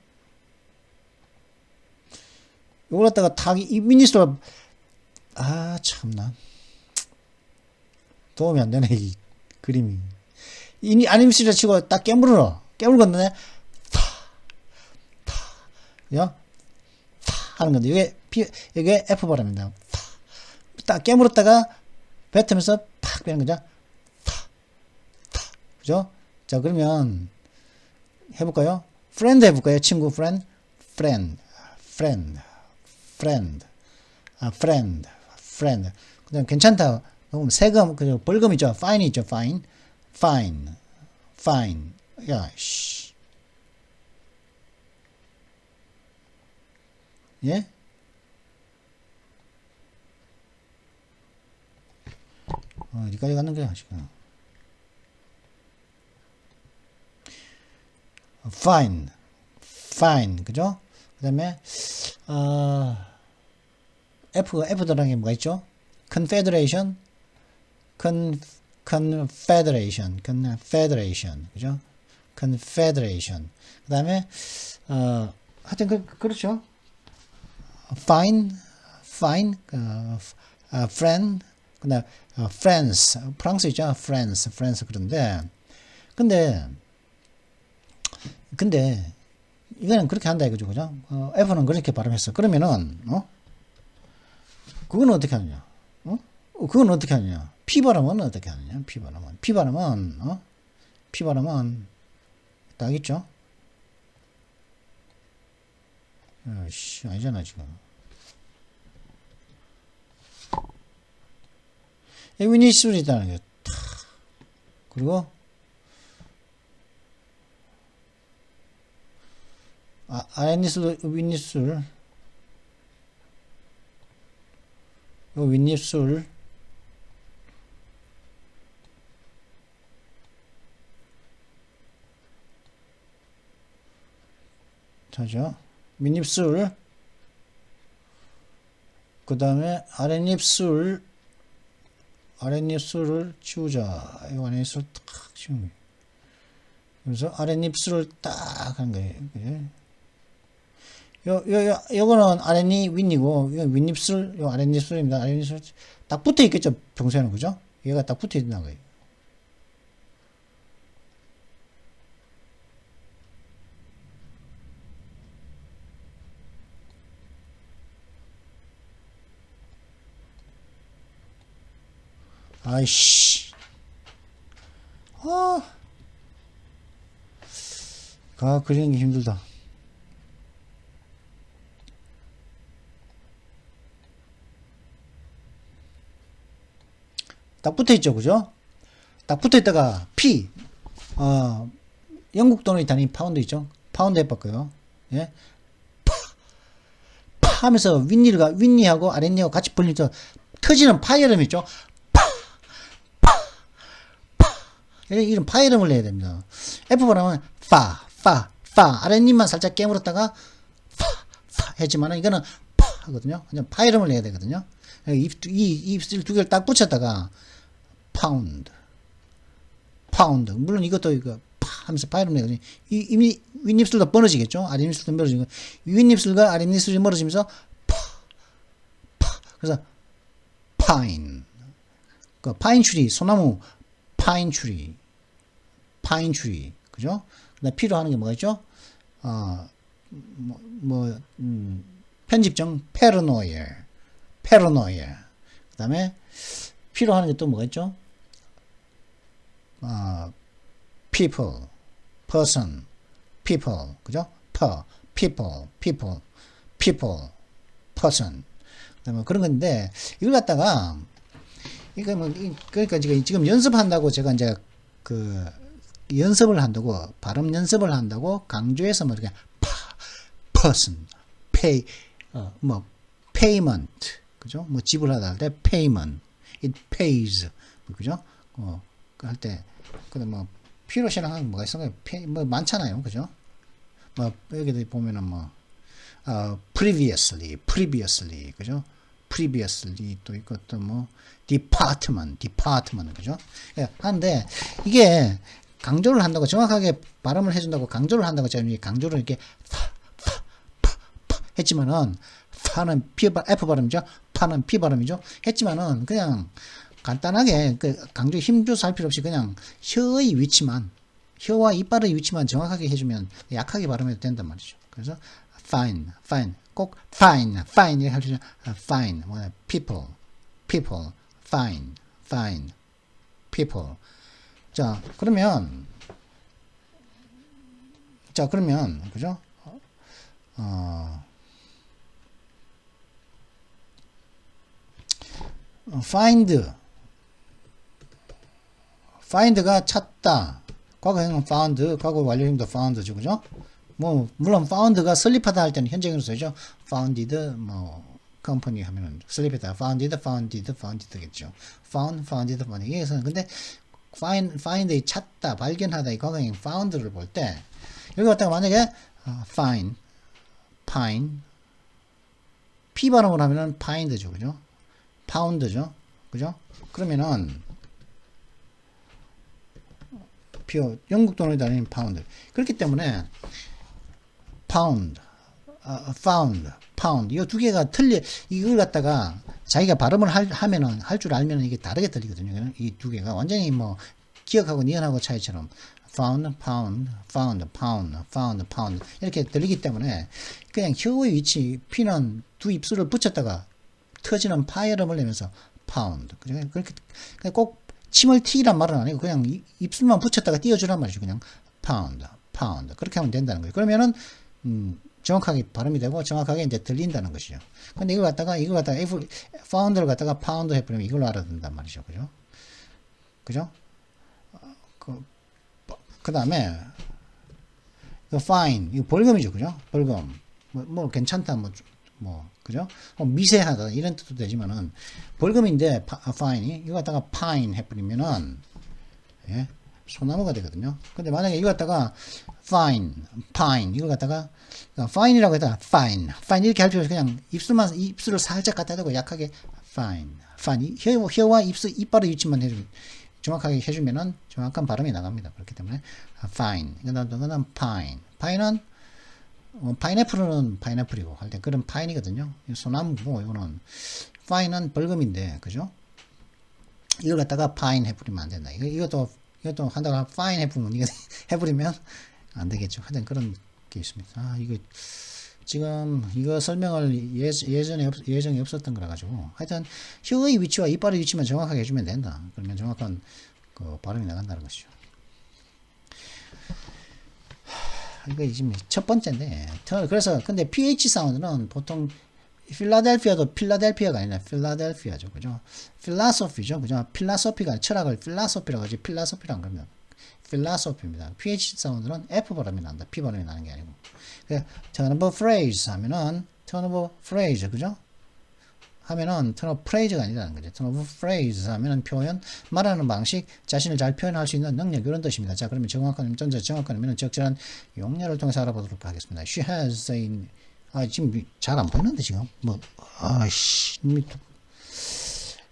요걸 갖다가 탁, 이 윗입술, 아, 참나. 도움이 안 되네, 이 그림이. 이 안입술에 치고 딱 깨물어. 깨물었네. 그죠? 하는 건데, 이게 F 발음입니다. 딱 깨물었다가 뱉으면서 팍 빼는 거죠. 그죠? 자, 그러면 해볼까요? friend 해볼까요? 친구 friend, friend, friend, friend, friend, friend. 그다음 괜찮다. 그럼 세금, 그 벌금이죠. fine 있죠. fine, fine, fine. 야, 씨. 예? 어디까지 갔는 거야, 지금? fine, fine, 그죠? 그 다음에, F 들어간 게 뭐가 있죠? confederation, confederation, 그죠? confederation. 그 다음에, 하여튼, 그렇죠. fine, friend, 그 다음, France, 프랑스 있죠? France, 그런데, 근데, 이거는 그렇게 한다 이거죠, 그죠? F는 그렇게 발음했어. 그러면은, 그건 어떻게 하느냐? 그건 어떻게 하느냐? P 발음은 어떻게 하느냐? P 발음은, 딱 있죠? 씨, 아니잖아, 지금. 윗입술이 있다는 게, 그리고, 아랫입술, 윗입술, 요 윗입술, 자죠. 윗입술, 그 다음에 아랫입술을 치우자. 이 아랫입술 탁 치우는 거예요. 그래서 아랫입술을 딱 하는 거예요. 그죠? 요거는 아랫입 윗이고, 윗입술, 요 아랫입술입니다. 아랫입술 딱 붙어 있겠죠, 평소에는, 그죠? 얘가 딱 붙어 있는 거예요. 아이씨. 그리는 게 힘들다. 딱 붙어 있죠, 그죠? 딱 붙어 있다가 P, 영국 돈이 단위 파운드 있죠? 파운드 해볼까요? 예? 파 하면서 윗니하고 아랫니하고 같이 벌리죠. 터지는 파이름 있죠? 이런 파이름을 내야 됩니다. F 발음은 파. 아랫니만 살짝 깨물었다가 파 했지만 이거는 파 하거든요. 그냥 파이름을 내야 되거든요. 입술 두 개를 딱 붙였다가 파운드. 물론 이것도 이거 파 하면서 파이름 내거든요. 이미 윗입술도 멀어지겠죠. 아랫입술도 멀어지고 윗입술과 아랫입술이 멀어지면서 그래서 파인. 그 파인 추리, 소나무 파인 추리. 그죠? 그다음 P로 하는 게 뭐가 있죠? 편집정 paranoia. 그다음에 P로 하는 게 또 뭐가 있죠? people, person, people, 그죠? people, person. 그다음에 그런 건데 이걸 갖다가 이거 그러니까 지금 연습한다고 제가 이제 연습을 한다고 발음 연습을 한다고 강조해서 뭐 이렇게 person, pay, payment, 그죠? 뭐 지불하다 할 때 payment, it pays, 그죠? 할 때 근데 뭐 P로 시작하는 뭐가 있어요? 뭐 많잖아요, 그죠? 뭐 여기 보면은 previously, 그죠? previously 또 있고 또 뭐 department 그죠? 예, 하는데 이게 강조를 한다고 정확하게 발음을 해준다고 강조를 한다고 제가 강조를 이렇게 했지만은 파는 F 발음이죠. 파는 P 발음이죠. 했지만은 그냥 간단하게 그 강조 힘줘서 할 필요 없이 그냥 혀의 위치만 혀와 이빨의 위치만 정확하게 해주면 약하게 발음해도 된단 말이죠. 그래서 fine 꼭 fine 이렇게 할 수 있죠. fine people fine people 자 그러면 그죠? find가 찾다. 과거형은 found, 과거 완료형도 found죠, 그죠? 뭐 물론 found가 설립하다 할 때는 현재형으로 쓰죠. founded 뭐 company 하면은 설립했다. founded겠죠. founded. 이게서 근데 find의 찾다, 발견하다 이 과거형 found를 볼 때 여기 갖다가 만약에 find, pine, p 발음으로 하면은 find죠, 그죠? pound죠, 그죠? 그러면은 영국 돈이 아닌 파운드. 그렇기 때문에 pound, found 이 두 개가 이걸 갖다가 자기가 발음을 하면은 할 줄 알면은 이게 다르게 들리거든요. 이 두 개가 완전히 뭐 기억하고 니은하고 차이처럼 found, pound 이렇게 들리기 때문에 그냥 혀의 위치 P는 두 입술을 붙였다가 터지는 파열음을 내면서 pound. 그렇게 꼭 침을 튀기란 말은 아니고 그냥 입술만 붙였다가 띄워주란 말이죠. 그냥 pound 그렇게 하면 된다는 거예요. 그러면은 정확하게 발음이 되고 정확하게 이제 들린다는 것이죠. 근데 이걸 갖다가 found를 갖다가 pound 해버리면 이걸로 알아듣는단 말이죠. 그죠? 그 다음에 fine 이거 벌금이죠. 그죠? 벌금 뭐 괜찮다 그죠? 미세하다 이런 뜻도 되지만은 벌금인데 fine이 이거 갖다가 pine 해버리면은 예, 소나무가 되거든요. 근데 만약에 이거 갖다가 pine 이걸 갖다가 fine이라고 했다가 fine 이렇게 할 필요 없이 그냥 입술을 살짝 갖다 대고 약하게 fine 혀와 이빨의 위치만 정확하게 해주면은 정확한 발음이 나갑니다. 그렇기 때문에 fine 그다음 pine은 파인애플은 파인애플이고 할 때 그런 파인이거든요. 소나무고 이거는 파인은 벌금인데 그죠? 이걸 갖다가 파인 해버리면 안 된다. 이것도 한다고 파인 해버리면 안 되겠죠. 하여튼 그런 게 있습니다. 이거 지금 이거 설명을 예정이 없었던 거라 가지고 하여튼 혀의 위치와 이빨의 위치만 정확하게 해주면 된다. 그러면 정확한 그 발음이 나간다는 것이죠. 이거 지금 첫 번째인데 그래서 근데 PH 사운드는 보통 필라델피아도 필라델피아가 아니라 필라델피아죠, 그죠? 필라소피죠, 그죠? 필라소피가 철학을 필라소피라고 하지 필라소피란 겁니다. 필라소피입니다. PH 사운드는 F 발음이 난다, P 발음이 나는 게 아니고. turn of phrase 하면은 turn of phrase, 그죠? 하면은 turn of phrase가 아니라는 거죠. turn of phrase 하면은 표현, 말하는 방식, 자신을 잘 표현할 수 있는 능력 이런 뜻입니다. 자, 그러면 정확한 적절한 용례를 통해서 알아보도록 하겠습니다. She has a 지금 잘 안 보이는데 지금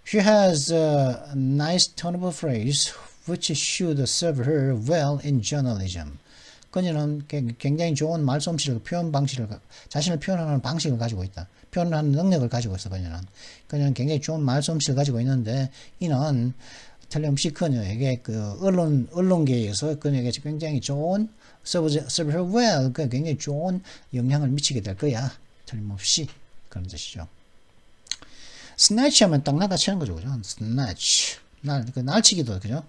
She has a nice turn of phrase which should serve her well in journalism. 그녀는 굉장히 좋은 말솜씨를 자신을 표현하는 방식을 가지고 있다. 표현하는 능력을 가지고 있어. 그녀는 굉장히 좋은 말솜씨를 가지고 있는데 이는 틀림없이 그녀에게 그 언론계에서 그녀에게 굉장히 좋은 serve her well, 굉장히 좋은 영향을 미치게 될 거야. 틀림없이 그런 뜻이죠. snatch 하면 딱 낚아채는 거죠, 그죠? snatch 날치기도 그죠?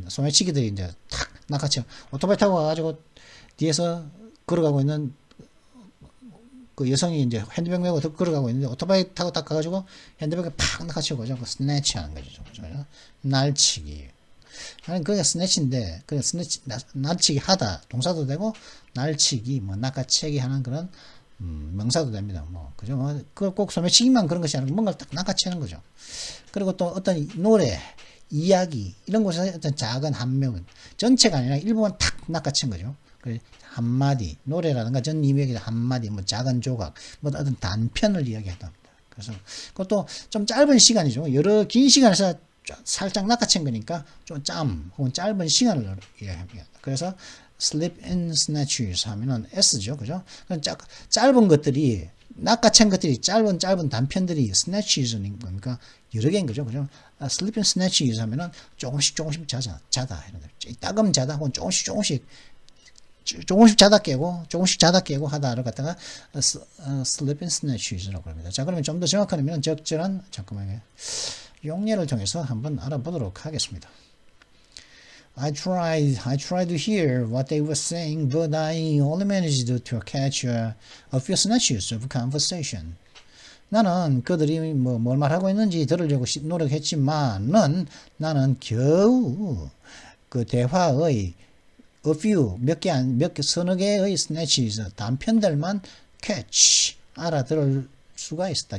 소매치기들이 이제 탁 낚아채. 오토바이 타고 가가지고 뒤에서 걸어가고 있는 그 여성이 이제 핸드백 메고 걸어가고 있는데 오토바이 타고 딱 가가지고 핸드백을 팍 낚아채고 그죠? 그 스네치 하는 거죠, 그죠? 날치기. 아니 그게 스네치인데 그 스네치 날치기 하다 동사도 되고 날치기 뭐 낚아채기 하는 그런 명사도 됩니다. 그죠? 꼭 소매치기만 그런 것이 아니고 뭔가를 딱 낚아채는 거죠. 그리고 또 어떤 노래, 이야기 이런 곳에서 어떤 작은 한 명 전체가 아니라 일부만 탁 낚아챈 거죠. 그래서 한마디 노래라든가 전 이야기 한마디 뭐 작은 조각 뭐 어떤 단편을 이야기하다. 그래서 그것도 좀 짧은 시간이죠. 여러 긴 시간에서 살짝 낚아챈 거니까 좀 혹은 짧은 시간을 이해합니다. 그래서 slip and snatches 하면은 S죠. 그죠? 짧은 것들이 낚아챈 것들이 짧은 단편들이 snatches인 거니까 여러 개인 거죠. 그죠? slip and snatches 하면은 조금씩 자다 이런 거. 따금 자다 혹은 조금씩 자다 깨고 하다를 갖다가 slip and snatches라고 합니다. 자, 그러면 좀 더 정확한 의미는 적절한 잠깐만요. 용례를 통해서 한번 알아보도록 하겠습니다. I tried to hear what they were saying, but I only managed to catch a few snatches of conversation. 나는 그들이 뭘 말하고 있는지 들으려고 노력했지만은 나는 겨우 그 대화의 a few 서너 개의 snatches 단편들만 catch 알아들을 수가 있었다.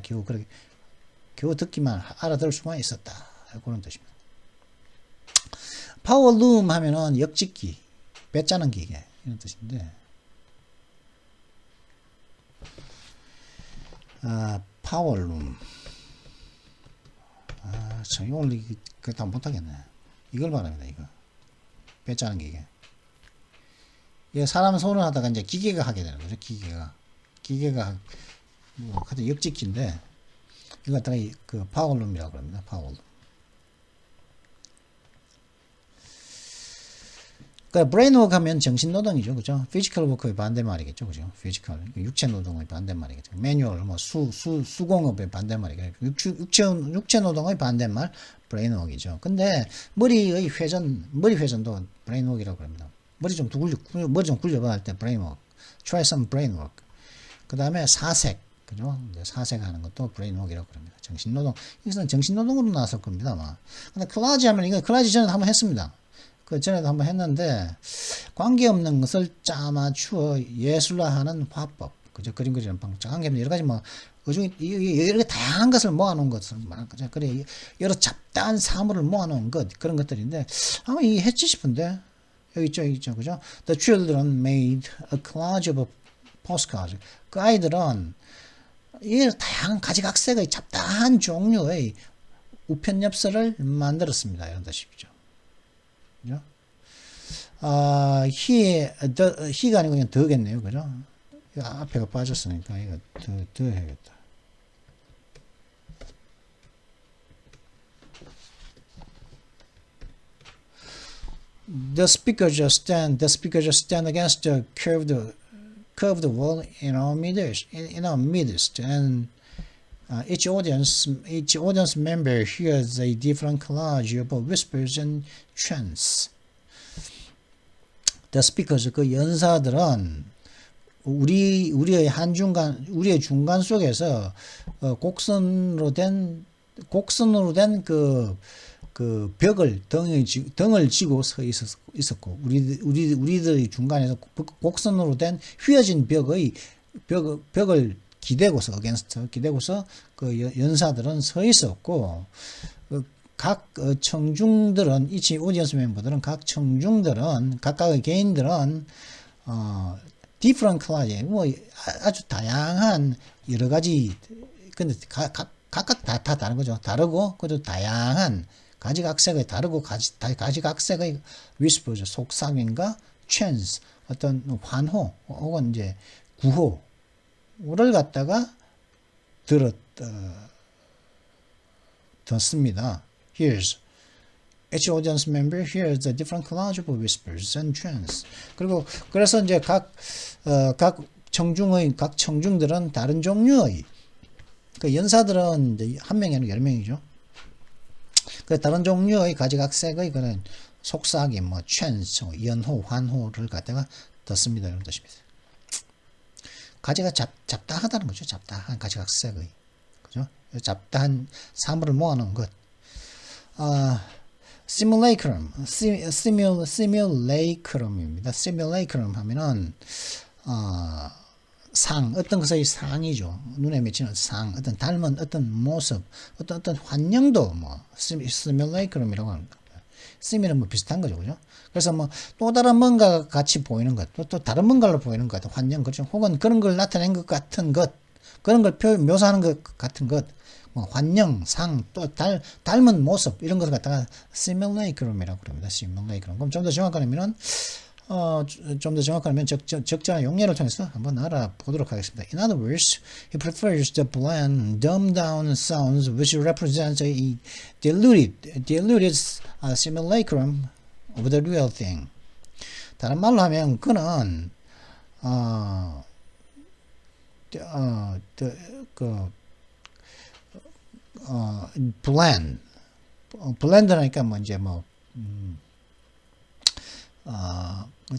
겨우 듣기만 알아들을 수가 있었다. 그런 뜻입니다. 파워룸 하면은 역짓기, 배짜는 기계 이런 뜻인데, 파워룸. 참 오늘 그거 다 못하겠네. 이걸 말합니다. 이거 배짜는 기계. 이게 사람 손을 하다가 이제 기계가 하게 되는 거죠. 기계가 뭐 하여튼 역짓기인데 이거 갖다가 그 파워룸이라고 합니다. 파워룸. 그러니까 브레인워크 하면 정신노동이죠. 그죠? 피지컬 워크의 반대말이겠죠. 그죠? 피지컬. 육체 노동의 반대말이겠죠. 매뉴얼, 수공업의 반대말이겠죠. 육체 노동의 반대말, 브레인워크이죠. 근데, 머리 회전도 브레인워크이라고 합니다. 머리 좀 굴려봐 할 때 브레인워크. Try some brainwork. 그 다음에 사색. 그죠? 사색하는 것도 브레인워크이라고 합니다. 정신노동. 이것은 정신노동으로 나왔을 겁니다. 아마. 근데 클라지 하면, 이거 클라지 전에 한번 했습니다. 그 전에도 한번 했는데 관계없는 것을 짜맞추어 예술화하는 화법, 그죠? 그림 그리는 방법, 관계없는 여러 가지 여러 다양한 것을 모아놓은 것을 말하는 거죠. 그래 여러 잡다한 사물을 모아놓은 것 그런 것들인데 아마 이 했지 싶은데 여기 있죠, 그죠? The children made a collage of postcards. 그 아이들은 이 다양한 가지각색의 잡다한 종류의 우편 엽서를 만들었습니다. 이런 뜻이죠. he가 아니고 그냥 더겠네요. 그죠? 앞에가 빠졌으니까 이거 더 해야겠다. The speakers just stand against the curved wall in our midst, and each audience member hears a different collage of whispers and chants. The speakers, 그 연사들은 우리의 중간 속에서 곡선으로 된 그 벽을 등을 지고 서 있었고 우리들의 중간에서 곡선으로 된 휘어진 벽을 기대고서 그 연사들은 서 있었고 각 청중들은 이치 오디언스 멤버들은 각각의 개인들은 different class 아주 다양한 여러 가지 근데 각각 다 다른 거죠. 다르고 그래도 다양한 가지각색의 가지각색의 whispers 속삭임과 chants 어떤 환호 혹은 이제 구호를 갖다가 듣습니다. Each audience member hears a different collage of whispers and chants. 그래서 이제 각 청중들은 다른 종류의 그 연사들은 이제 한 명이 아니고 여러 명이죠. 그 다른 종류의 가지각색의 그런 속삭임, chants, 연호, 환호를 갖다가 듣습니다. 이런 뜻입니다. 가지가 잡다하다는 거죠. 잡다한 가지각색의, 그죠? 잡다한 사물을 모아놓은 것. simulacrum입니다. simulacrum 하면은 어떤 것의 상이죠. 눈에 맺히는 상, 어떤 닮은 어떤 모습, 어떤 환영도 simulacrum이라고 합니다. sim은 비슷한 거죠, 그죠? 그래서 또 다른 뭔가 같이 보이는 것, 또 다른 뭔가로 보이는 것, 환영, 그렇죠? 혹은 그런 걸 나타낸 것 같은 것, 그런 걸 묘사하는 것 같은 것, 뭐 환영, 상, 또 닮은 모습 이런 것을 갖다가 simulacrum이라고 그럽니다. simulacrum. 그럼 좀 더 정확하면은 좀 더 정확하면 적절한 용례를 통해서 한번 알아보도록 하겠습니다. In other words, he prefers the bland, dumbed-down sounds which represent a diluted simulacrum of the real thing. 다른 말로 하면 그는 blend라니까 뭐 이제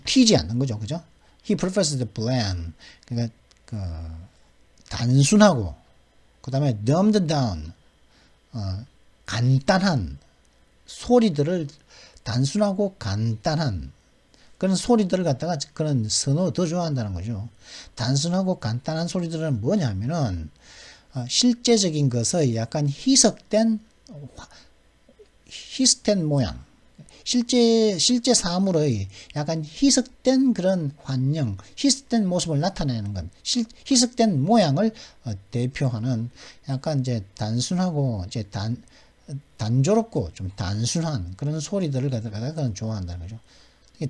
튀지 않는 거죠, 그죠? He prefers the bland, 그러니까 단순하고, 그 다음에 dumbed down, 간단한 소리들을 단순하고 간단한 그런 소리들을 갖다가 그런 선호 더 좋아한다는 거죠. 단순하고 간단한 소리들은 뭐냐면은 실제적인 것의 약간 희석된 모양, 실제 사물의 약간 희석된 그런 환영, 희석된 모습을 나타내는 것, 희석된 모양을 대표하는 약간 이제 단순하고 이제 단조롭고 좀 단순한 그런 소리들을 갖다가 좋아한다는 거죠.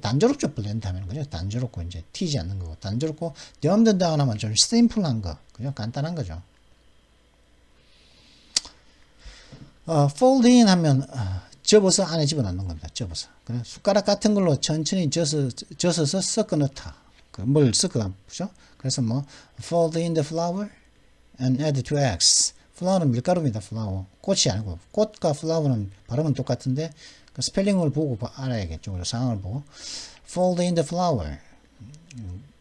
단조롭죠, 블렌드 하면, 그죠? 단조롭고, 이제, 튀지 않는 거고, 단조롭고, dumbed down 하면 좀 심플한 거, 그죠? 간단한 거죠. fold in 하면, 접어서 안에 집어넣는 겁니다. 접어서. 그래? 숟가락 같은 걸로 천천히 젖어서 섞어 넣다. 뭘 섞어, 그죠? 그래서 fold in the flour and add to eggs. flour는 밀가루입니다, flour. 꽃이 아니고, 꽃과 flour는 발음은 똑같은데, 그 스펠링을 보고 알아야겠죠. 그래서 상황을 보고. fold in the flour.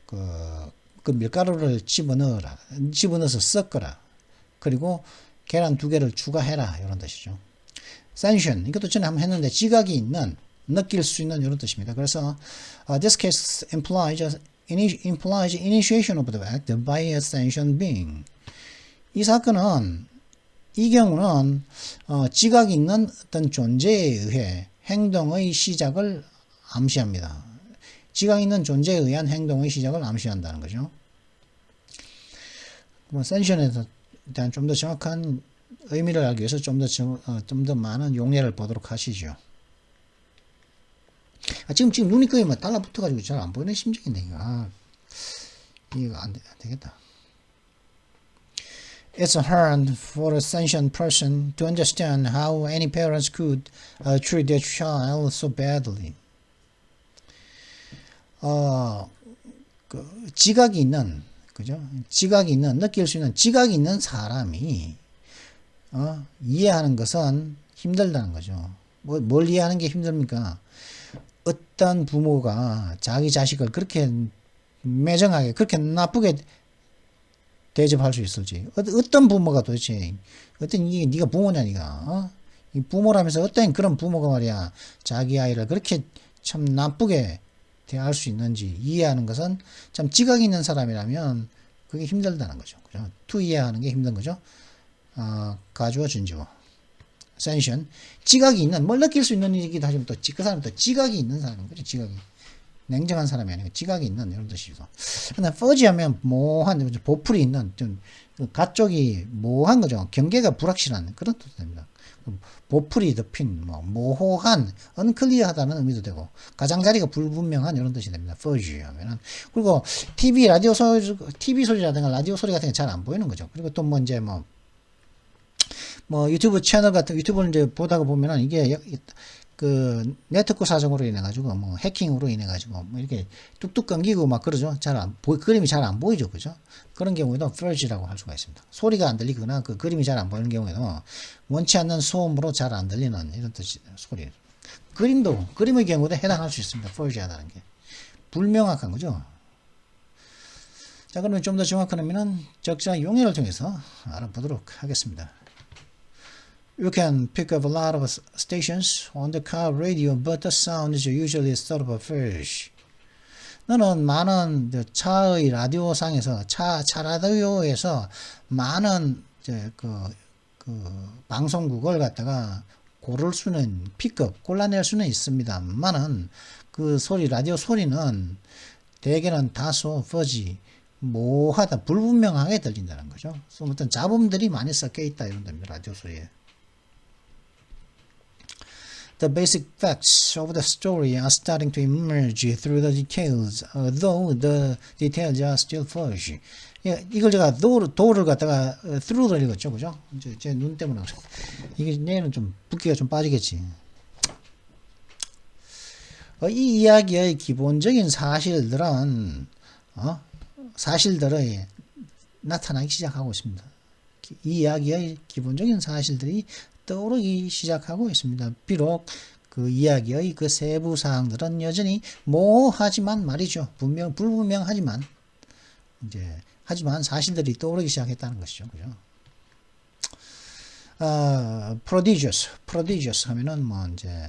그 밀가루를 집어넣어서 섞어라. 그리고 계란 2개를 추가해라. 이런 뜻이죠. sensation. 이것도 전에 한번 했는데, 지각이 있는, 느낄 수 있는 이런 뜻입니다. 그래서, this case implies initiation of the act by a sentient being. 이 사건은, 이 경우는 지각이 있는 어떤 존재에 의해 행동의 시작을 암시합니다. 지각이 있는 존재에 의한 행동의 시작을 암시한다는 거죠. 센션에 대한 좀 더 정확한 의미를 알기 위해서 좀 더 많은 용례를 보도록 하시죠. 지금 눈이 거의 달라붙어가지고 잘 안 보이는 심정인데 이거 안 되겠다. It's hard for a sentient person to understand how any parents could treat their child so badly. 지각이 있는, 그죠? 지각이 있는, 느낄 수 있는 지각이 있는 사람이 이해하는 것은 힘들다는 거죠. 뭘 이해하는 게 힘듭니까? 어떤 부모가 자기 자식을 그렇게 매정하게, 그렇게 나쁘게 대접할 수 있을지. 어떤 부모가 도대체, 이게 네가 부모냐, 네가. 이 부모라면서 어떤 그런 부모가 말이야, 자기 아이를 그렇게 참 나쁘게 대할 수 있는지 이해하는 것은 참 지각이 있는 사람이라면 그게 힘들다는 거죠. 그죠? to 이해하는 게 힘든 거죠. 가주어, 준주어. sensation. 지각이 있는, 뭘 느낄 수 있는 일이기도 하지만 그 사람은 또 지각이 있는 사람인 거죠, 지각이. 냉정한 사람이 아니고 지각이 있는 이런 뜻이고. 근데 fuzzy 하면 모호한, 보풀이 있는, 좀 가쪽이 모호한 거죠. 경계가 불확실한 그런 뜻이 됩니다. 보풀이 덮인, 모호한, unclear하다는 의미도 되고, 가장자리가 불분명한 이런 뜻이 됩니다. fuzzy 하면은. 그리고 TV 소리라든가 라디오 소리 같은 게 잘 안 보이는 거죠. 그리고 또 이제 유튜브 채널 같은, 유튜브를 이제 보다가 보면은 이게 네트워크 사정으로 인해가지고, 해킹으로 인해가지고, 이렇게 뚝뚝 끊기고 그러죠. 그림이 잘 안 보이죠. 그죠? 그런 경우에도 fuzzy라고 할 수가 있습니다. 소리가 안 들리거나 그 그림이 잘 안 보이는 경우에도 원치 않는 소음으로 잘 안 들리는 이런 뜻이, 소리. 그림의 경우도 해당할 수 있습니다. fuzzy하다는 게. 불명확한 거죠. 자, 그러면 좀 더 정확한 의미는 적절한 용례를 통해서 알아보도록 하겠습니다. You can pick up a lot of stations on the car radio, but the sound is usually sort of fuzzy. 너는 많은 차의 라디오상에서, 차 라디오에서 많은 방송국을 갖다가 골라낼 수는 있습니다만은 그 소리, 라디오 소리는 대개는 다소 fuzzy, 모호하다, 불분명하게 들린다는 거죠. 어떤 잡음들이 많이 섞여 있다 이런 겁니다. 라디오 소리에. The basic facts of the story are starting to emerge through the details, though the details are still fuzzy. 예, 이걸 제가 do를 갖다가 through를 읽었죠, 그죠? 제 눈 때문에 이게 내일은 좀 붓기가 좀 빠지겠지. 이 이야기의 기본적인 사실들은 사실들이 나타나기 시작하고 있습니다. 이 이야기의 기본적인 사실들이 떠오르기 시작하고 있습니다. 비록 그 이야기의 그 세부 사항들은 여전히 모호하지만 말이죠. 불분명하지만 하지만 사실들이 떠오르기 시작했다는 것이죠. 그죠? prodigious 하면은 뭐 이제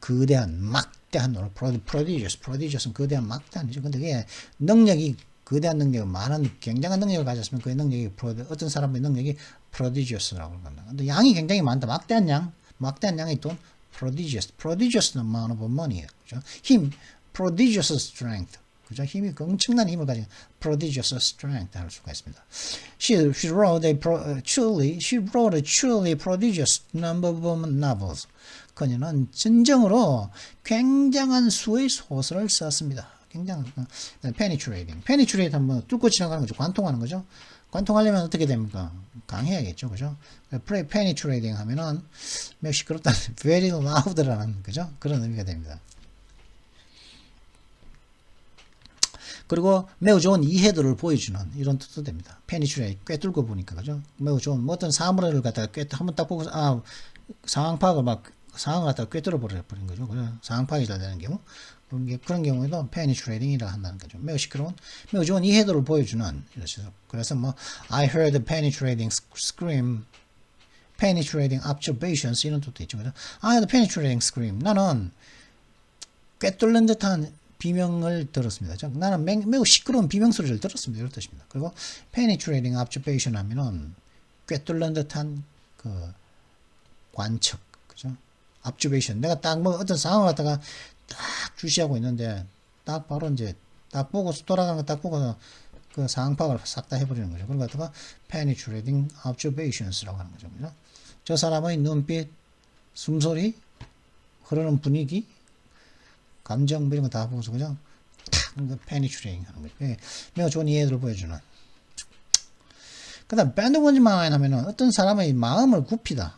거대한 막대한 노력, prodigious는 거대한 막대한이죠. 근데 그게 능력이 거대한 능력이 많은 굉장한 능력을 가졌으면 그 능력이 어떤 사람의 능력이 prodigious라고 합니다. 근데 양이 굉장히 많다. 막대한 양의 돈 prodigious amount of money. 그죠? 힘 prodigious strength. 그죠? 힘이 엄청난 힘을 가진 prodigious strength 할 수가 있습니다. She wrote a truly prodigious number of novels. 그녀는 진정으로 굉장한 수의 소설을 썼습니다. 굉장한 penetrate 한번 뚫고 지나가는 거죠. 관통하는 거죠. 관통하려면 어떻게 됩니까? 강해야겠죠. 그죠? penetrating 하면은 매우 시끄럽다. very loud라는 그죠? 그런 의미가 됩니다. 그리고 매우 좋은 이해도를 보여주는 이런 뜻도 됩니다. penetrate 꿰뚫고 보니까 그죠? 매우 좋은 어떤 사물을 갖다가 한번 딱 보고 상황 파악을 상황을 갖다가 꿰뚫어 버리는 거죠. 그죠? 상황 파악이 잘 되는 경우 그런 경우에도 penetrating이라 한다는 거죠. 매우 시끄러운, 매우 좋은 이해도를 보여주는 이렇죠. 그래서 뭐 I heard a penetrating scream, penetrating observations 이런 뜻도 있죠. 그죠? I heard a penetrating scream. 나는 꿰뚫는 듯한 비명을 들었습니다. 나는 매우 시끄러운 비명 소리를 들었습니다. 이런 뜻입니다. 그리고 penetrating observation 하면은 꿰뚫는 듯한 그 관측, 그죠? observation. 내가 딱 뭐 어떤 상황을 갖다가 딱 주시하고 있는데 딱 바로 이제 딱 보고 돌아가는 거 딱 보고 그 상황 파악을 싹 다 해버리는 거죠. 그런 거 갖다가 penetrating observations라고 하는 거죠. 그죠? 저 사람의 눈빛, 숨소리, 흐르는 분위기, 감정 이런 거 다 보고서 그냥 탁 penetrating 하는 거죠. 매우 좋은 이해도를 보여주는. 그다음 bend one's mind 하면은 어떤 사람의 마음을 굽히다.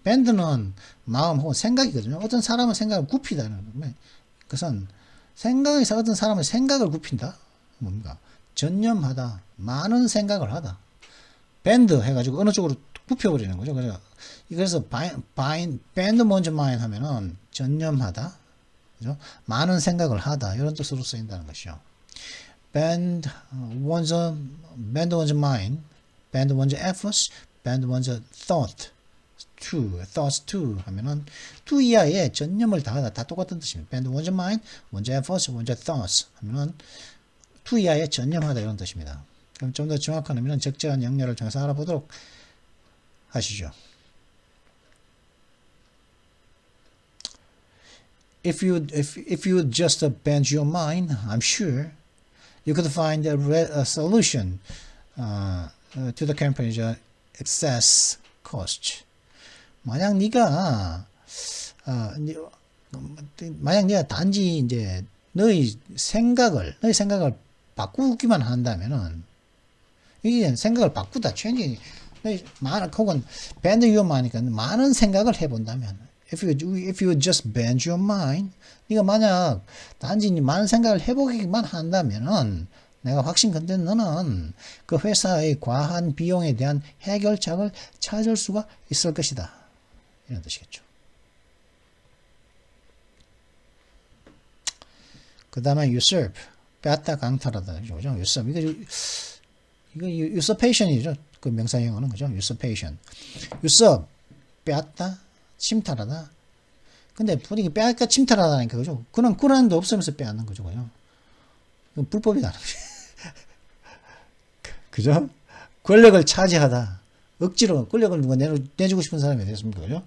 밴드는 마음 혹은 생각이거든요. 어떤 사람의 생각을 굽히다는 그것은 생각에서 어떤 사람의 생각을 굽힌다. 뭡니까? 전념하다. 많은 생각을 하다. 밴드 해가지고 어느 쪽으로 굽혀버리는 거죠. 그래서 bend one's mind 하면은 전념하다. 그죠? 많은 생각을 하다. 이런 뜻으로 쓰인다는 것이죠. bend one's mind, bend one's efforts, bend one's thoughts to 하면은 to 이하에 전념을 다하다. 다 똑같은 뜻입니다. bend one's mind, one's efforts, one's thoughts 하면은 to 이하에 전념하다 이런 뜻입니다. 그럼 좀 더 정확한 의미는 적절한 영역을 통해서 알아보도록 하시죠. If you just bend your mind, I'm sure you could find a solution to the company's excess cost. 만약 네가 단지 이제 너의 생각을 바꾸기만 한다면은 이게 생각을 바꾸다 change 혹은 bend your mind이니까 많은 생각을 해본다면 if you just bend your mind 네가 만약 단지 많은 생각을 해보기만 한다면은 내가 확신컨대 너는 그 회사의 과한 비용에 대한 해결책을 찾을 수가 있을 것이다. 이런 뜻이겠죠. 그 다음에 usurp, 빼앗다 강탈하다. 그죠? usurp. 이거 usurpation이죠. 그 명사형어는 그죠? usurpation. usurp, 빼앗다, 침탈하다. 근데 분위기 빼앗다, 침탈하다니까 그죠? 그런 권한도 없으면서 빼앗는 거죠. 그죠? 이건 불법이라는 거죠. 그죠? 권력을 차지하다. 억지로 권력을 누가 내주고 싶은 사람이 됐습니까? 그죠?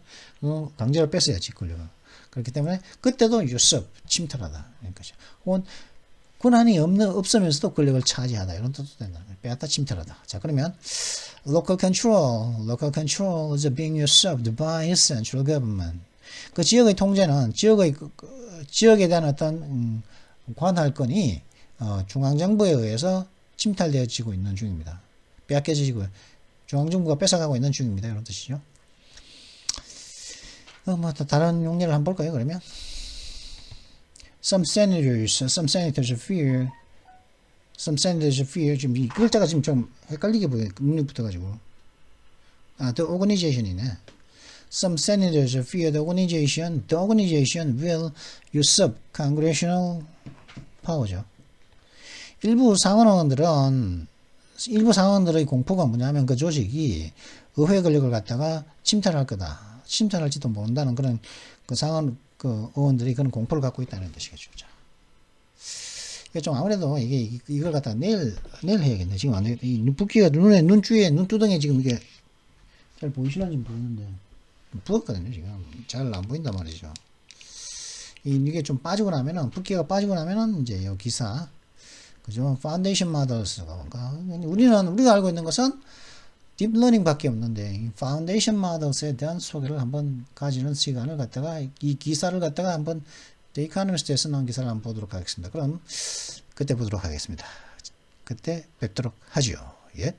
강제로 뺐어야지, 권력을. 그렇기 때문에 그때도 usurp, 침탈하다. 그러니까 혹은 권한이 없으면서도 권력을 차지하다. 이런 뜻도 된다. 빼앗다 침탈하다. 자, 그러면 local control is being usurped by central government. 그 지역의 통제는 지역에 대한 어떤 관할권이 중앙정부에 의해서 침탈되어지고 있는 중입니다. 빼앗겨지고 중앙정부가 뺏어가고 있는 중입니다. 이런 뜻이죠. 뭐 또 다른 용례를 한번 볼까요? 그러면 some senators fear 지금 이 글자가 지금 좀 헷갈리게 보여요. 눈이 붙어가지고 the organization이네. Some senators fear the organization will usurp congressional power죠. 일부 상원들의 공포가 뭐냐면 그 조직이 의회 권력을 갖다가 침탈할 거다. 침탈할지도 모른다는 그런 그 상원 그 의원들이 그런 공포를 갖고 있다는 뜻이겠죠. 이게 좀 아무래도 이걸 갖다가 내일 해야겠네. 지금 안 돼. 이 붓기가 눈 주위에 눈두덩이에 지금 이게 잘 보이시는지 모르는데 부었거든요. 지금 잘 안 보인단 말이죠. 이게 좀 빠지고 나면은 붓기가 빠지고 나면은 이제 이 기사 그죠? 파운데이션 모델스가 뭔가 우리가 알고 있는 것은 딥러닝밖에 없는데 파운데이션 모델스에 대한 소개를 한번 가지는 시간을 갖다가 이 기사를 갖다가 한번 The Economist에서 나온 기사를 한번 보도록 하겠습니다. 그럼 그때 보도록 하겠습니다. 그때 뵙도록 하지요. 예.